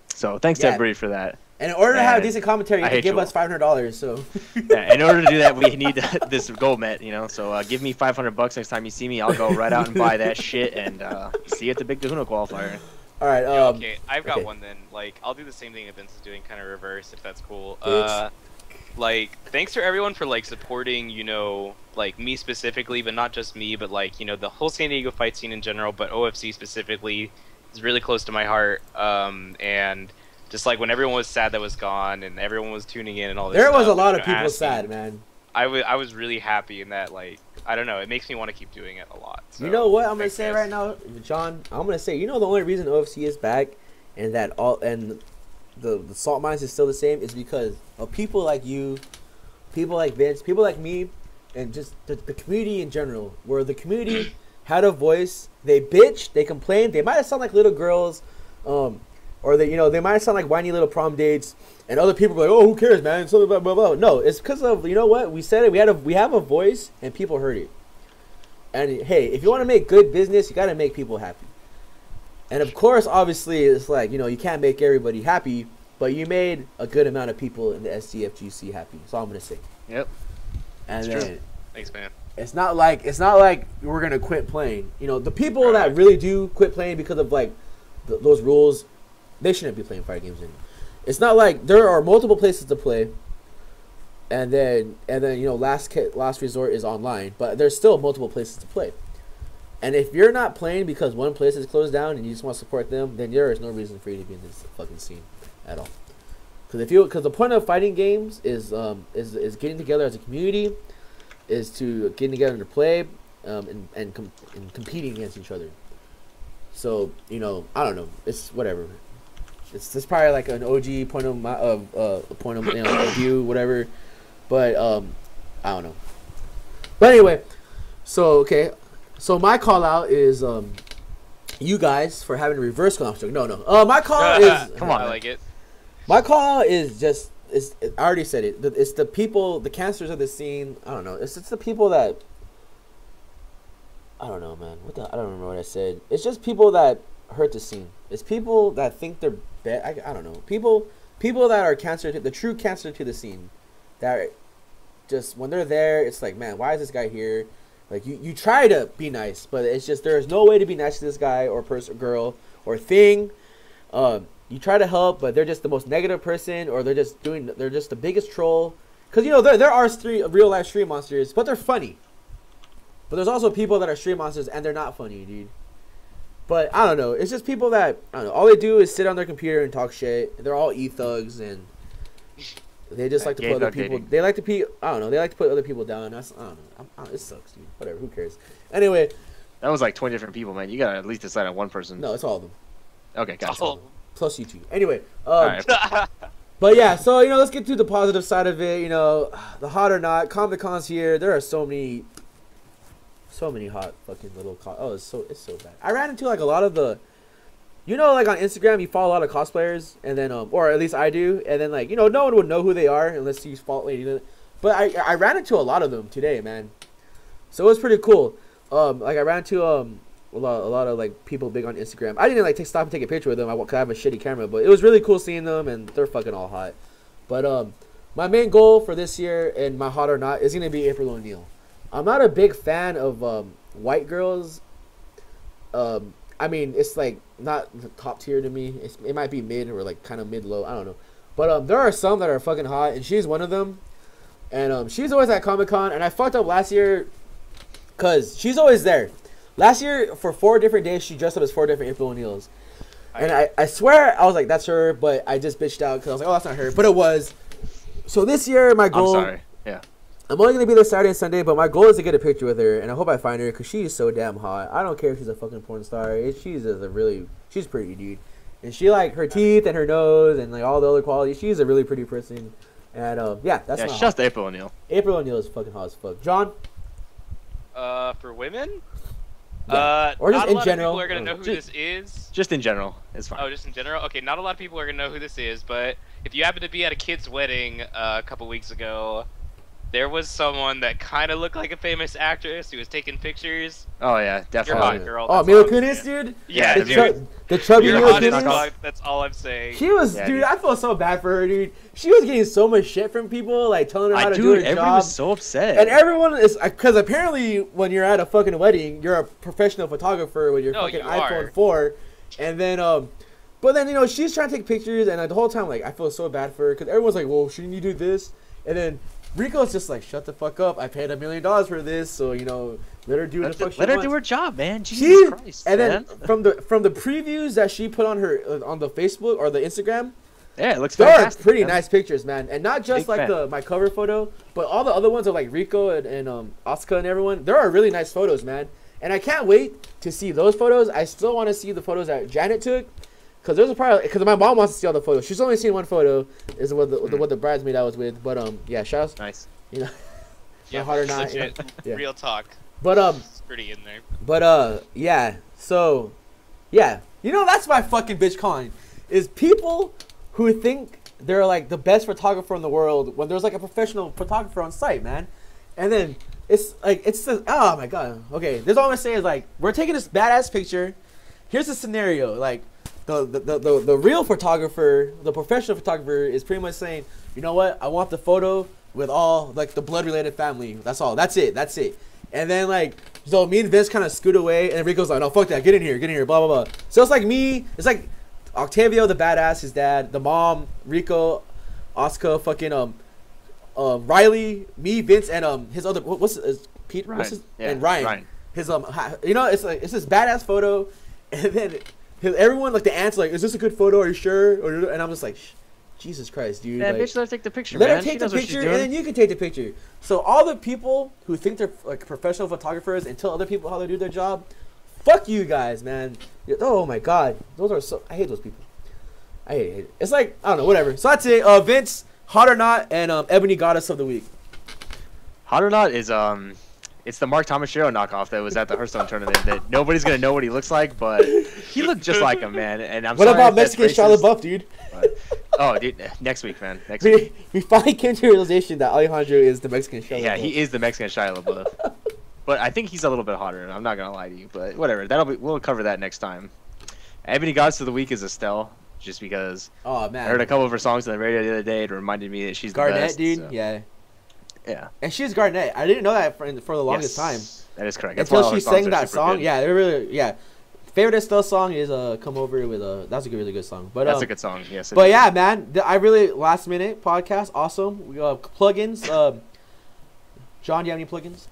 So thanks to Yeah. everybody for that. And in order to have And decent commentary, you I have to hate give you us $500. So. Yeah, in order to do that, we need this goal met, So give me $500 next time you see me. I'll go right out and buy that shit and see you at the Big Kahuna qualifier. All right. Okay, I've got okay. one then. Like, I'll do the same thing that Vince is doing, kind of reverse, if that's cool. Bitch. Thanks to everyone for supporting, like me specifically, but not just me, but the whole San Diego fight scene in general, but OFC specifically is really close to my heart. And just when everyone was sad that was gone, and everyone was tuning in and all this. There was stuff, a lot of asking, people sad, man. I was really happy in that. I don't know, it makes me want to keep doing it a lot. So, You know what I'm gonna thanks, say guys. right now, John? I'm gonna say, the only reason OFC is back and that the salt mines is still the same is because of people like you, people like Vince, people like me, and just the community in general. Where the community had a voice, they bitched, they complained, they might have sounded like little girls, or they might sound like whiny little prom dates, and other people were like, oh, who cares, man? So blah blah blah. No, it's because of what we said. We have a voice, and people heard it. And hey, if you want to make good business, you got to make people happy. And of course, obviously, it's you can't make everybody happy, but you made a good amount of people in the SDFGC happy. That's all I'm gonna say. Yep. And It's then true. Thanks, man. it's not like we're gonna quit playing. The people that really do quit playing because of those rules, they shouldn't be playing fighting games anymore. It's not like there are multiple places to play, and then last resort is online, but there's still multiple places to play. And if you're not playing because one place is closed down and you just want to support them, then there is no reason for you to be in this fucking scene at all. Because the point of fighting games is getting together as a community, is to getting together to play, and competing against each other. So I don't know. It's whatever. It's probably like an OG point of view, whatever. But I don't know. But anyway, so okay. So my call out is you guys for having a reverse construct. No. My call out is Come on, I man. like it. my call out is just I already said it. It's the people, the cancers of the scene. I don't know. It's the people that I don't know, man. I don't remember what I said. It's just people that hurt the scene. It's people that think they're bad. I don't know. People that are the true cancer to the scene. That just when they're there, it's like, man, why is this guy here? Like you try to be nice, but it's just there's no way to be nice to this guy or person, girl or thing. You try to help, but they're just the most negative person, or they're just the biggest troll. Because there are real life stream monsters, but they're funny. But there's also people that are stream monsters and they're not funny, dude. But I don't know. It's just people that I don't know. All they do is sit on their computer and talk shit. They're all thugs and they just like to put other people. They like to I don't know. They like to put other people down. I don't know. It sucks, dude. Whatever. Who cares? Anyway. That was like 20 different people, man. You gotta at least decide on one person. No, it's all of them. Okay, gotcha. Oh. Plus you two. Anyway. Alright. But yeah, so let's get to the positive side of it. The hot or not, Comic-Con's here. There are so many hot fucking little it's so bad. I ran into a lot of the, on Instagram you follow a lot of cosplayers, and then or at least I do, and then no one would know who they are unless you follow. But I ran into a lot of them today, man. So it was pretty cool. I ran into a lot of like people big on Instagram. I didn't like stop and take a picture with them. Cause I have a shitty camera, but it was really cool seeing them, and they're fucking all hot. But my main goal for this year and my hot or not is gonna be April O'Neil. I'm not a big fan of white girls. I mean, it's like not the top tier to me. It might be mid or like kind of mid low. I don't know. But there are some that are fucking hot, and she's one of them. And she's always at Comic-Con, and I fucked up last year because she's always there. Last year, for 4 different days, she dressed up as 4 different April O'Neils. And I swear, I was like, that's her, but I just bitched out because I was like, oh, that's not her. But it was. So this year, my goal... I'm sorry. Yeah. I'm only going to be there Saturday and Sunday, but my goal is to get a picture with her, and I hope I find her because she's so damn hot. I don't care if she's a fucking porn star. She's pretty, dude. And she, like, her teeth and her nose and, like, all the other qualities. She's a really pretty person. And, that's yeah, not just April O'Neil. April O'Neil is fucking hot as fuck. John? For women? Yeah. Or just not a in lot general. of people are going to know who this is. Just in general. It's fine. Oh, just in general? Okay, not a lot of people are going to know who this is, but if you happen to be at a kid's wedding a couple weeks ago, there was someone that kind of looked like a famous actress who was taking pictures. Oh, yeah, You're definitely. hot, girl. Oh, That's Mila all I'm Kunis, saying. dude? Yeah, The chubby You're Mila hot as Kunis? fuck. That's all I'm saying. She was, Yeah, dude, dude. I feel so bad for her, dude. She was getting so much shit from people, like, telling her how to do her everyone job. was so upset. And everyone is, because apparently when you're at a fucking wedding, you're a professional photographer with your No, fucking you iPhone are. 4. And then, but then, she's trying to take pictures, and like, the whole time, like, I feel so bad for her, because everyone's like, well, shouldn't you do this? And then Rico's just like, shut the fuck up. I paid $1 million for this, so, let her do what the fuck she Let her wants. do her job, man. Jesus Christ, and man. then from the previews that she put on her on the Facebook or the Instagram, Yeah, it looks there fantastic. are pretty man. nice pictures, man, and not just Big like fan. my cover photo, but all the other ones of like Rico and Asuka and everyone. There are really nice photos, man, and I can't wait to see those photos. I still want to see the photos that Janet took, because my mom wants to see all the photos. She's only seen one photo, is what the bridesmaid I was with, but yeah, shout out, Nice. Yeah, hot or not, legit. yeah. Real talk. but It's pretty in there. But yeah. So, yeah. That's my fucking bitch calling. Is people who think they're like the best photographer in the world when there's like a professional photographer on site, man. And then it's just, oh my god. Okay, this all I'm gonna say is like, we're taking this badass picture. Here's the scenario. Like the real photographer, the professional photographer is pretty much saying, you know what? I want the photo with all like the blood related family. That's all. That's it. And then like, so me and Vince kind of scoot away, and Rico's like, no, fuck that. Get in here. Blah blah blah. So it's like me. It's like Octavio, the badass, his dad, the mom, Rico, Asuka, fucking Riley, me, Vince, and his other what's his Pete? Ryan. What's his, Yeah, and Ryan. Ryan. His it's like it's this badass photo, and then everyone like the aunts like, is this a good photo? Are you sure? And I'm just like, Jesus Christ, dude. Yeah, like, bitch, let her take the picture, let man. her She take the knows what she's picture, and doing. then you can take the picture. So all the people who think they're like professional photographers and tell other people how to do their job, fuck you guys, man. Oh my god, I hate those people. I hate it. It's like, I don't know, whatever. So that's it. Vince, hot or not, and Ebony Goddess of the Week. Hot or not is it's the Mark Tomashiro knockoff that was at the Hearthstone tournament that nobody's gonna know what he looks like, but he looked just like him, man. And I'm What sorry about if that's Mexican Charlotte racist, Buff, dude? but- oh, dude, next week, man. Next week. We finally came to the realization that Alejandro is the Mexican Charlotte Yeah, Buff. he is the Mexican Shia LaBeouf. But I think he's a little bit hotter. I'm not gonna lie to you, but whatever. We'll cover that next time. Ebony Goddess of the Week is Estelle, just because Oh I man, heard a couple of her songs on the radio the other day. It reminded me that she's Garnett, the best. dude. So, Yeah, yeah. and she's Garnett. I didn't know that for the longest time. That is correct. That's why Until all her she songs sang are that super song. good. Yeah, they're really Favorite Estelle song is "Come Over" with that's a really good song. But That's a good song. Yes. it But is. yeah, man, I really last minute podcast, awesome. We plugins. John, do you have any plugins?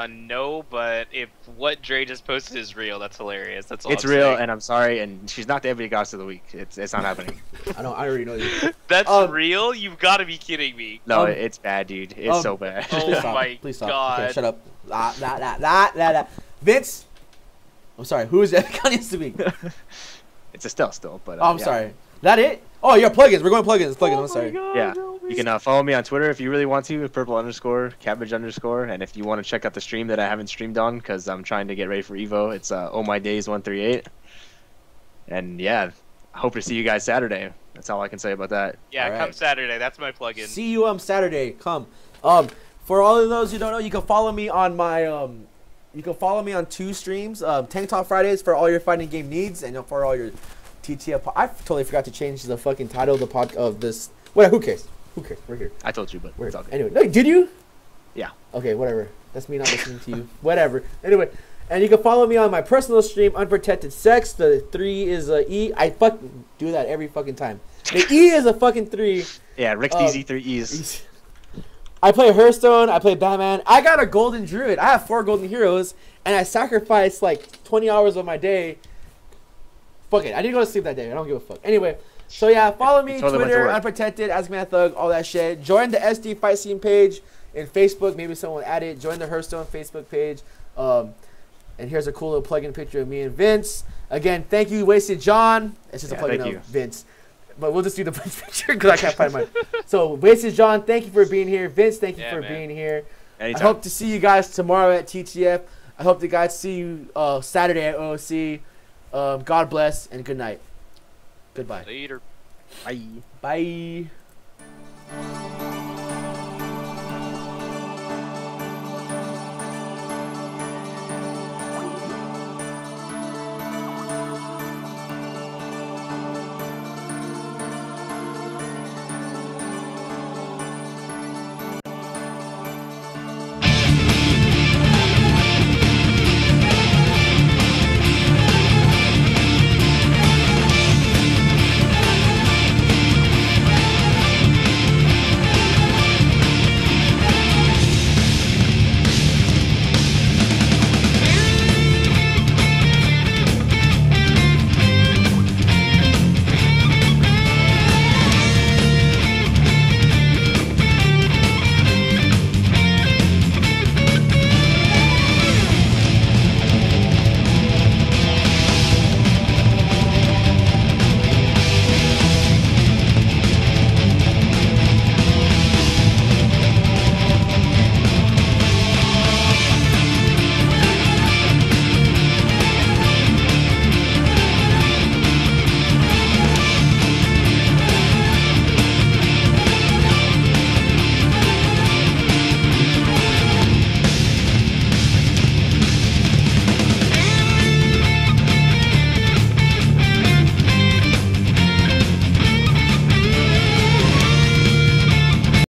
No, but if what Dre just posted is real, that's hilarious. That's all It's I'm real, saying. and I'm sorry, and she's not the Ebony Goddess of the Week. It's not happening. I already know you. That's Um, real? You've got to be kidding me. No, Um, it's bad, dude. It's so bad. Oh Please stop. my Please stop. God. Okay, shut up. Vince. I'm sorry. Who is Kanye's to me? It's Estelle still, but Oh, I'm yeah. sorry. That it? Oh, yeah, plugins. We're going plugins. I'm sorry. Yeah, you can follow me on Twitter if you really want to, purple_cabbage_, and if you want to check out the stream that I haven't streamed on because I'm trying to get ready for Evo, it's Oh My Days 138. And yeah, I hope to see you guys Saturday. That's all I can say about that. Yeah, All right. come Saturday. That's my plug-in. See you Saturday. Come. For all of those who don't know, you can follow me on my You can follow me on 2 streams. Tank Talk Fridays for all your fighting game needs, and for all your T.T.F. I totally forgot to change the fucking title of this. Wait, who cares? Who cares? We're here. I told you, but it's all good. Anyway, no, did you? Yeah. Okay, whatever. That's me not listening to you. Whatever. Anyway, and you can follow me on my personal stream, Unprotected Sex. The 3 is a E. I fucking do that every fucking time. The E is a fucking 3. Yeah, Rick's DZ 3 E's. I play Hearthstone. I play Batman. I got a golden druid. I have 4 golden heroes, and I sacrificed like 20 hours of my day. Fuck it. I didn't go to sleep that day. I don't give a fuck. Anyway, so yeah, follow me, totally Twitter, Unprotected, Ask Me a Thug, all that shit. Join the SD Fight Scene page in Facebook. Maybe someone will add it. Join the Hearthstone Facebook page. And here's a cool little plug-in picture of me and Vince. Again, thank you, Wasted John. It's just a plug-in of Vince. But we'll just do the picture because I can't find mine. So, Wasted John, thank you for being here. Vince, thank you for being here. Anytime. I hope to see you guys tomorrow at T.T.F. I hope to guys see you Saturday at OOC. God bless and good night. Goodbye. Later. Bye. Bye.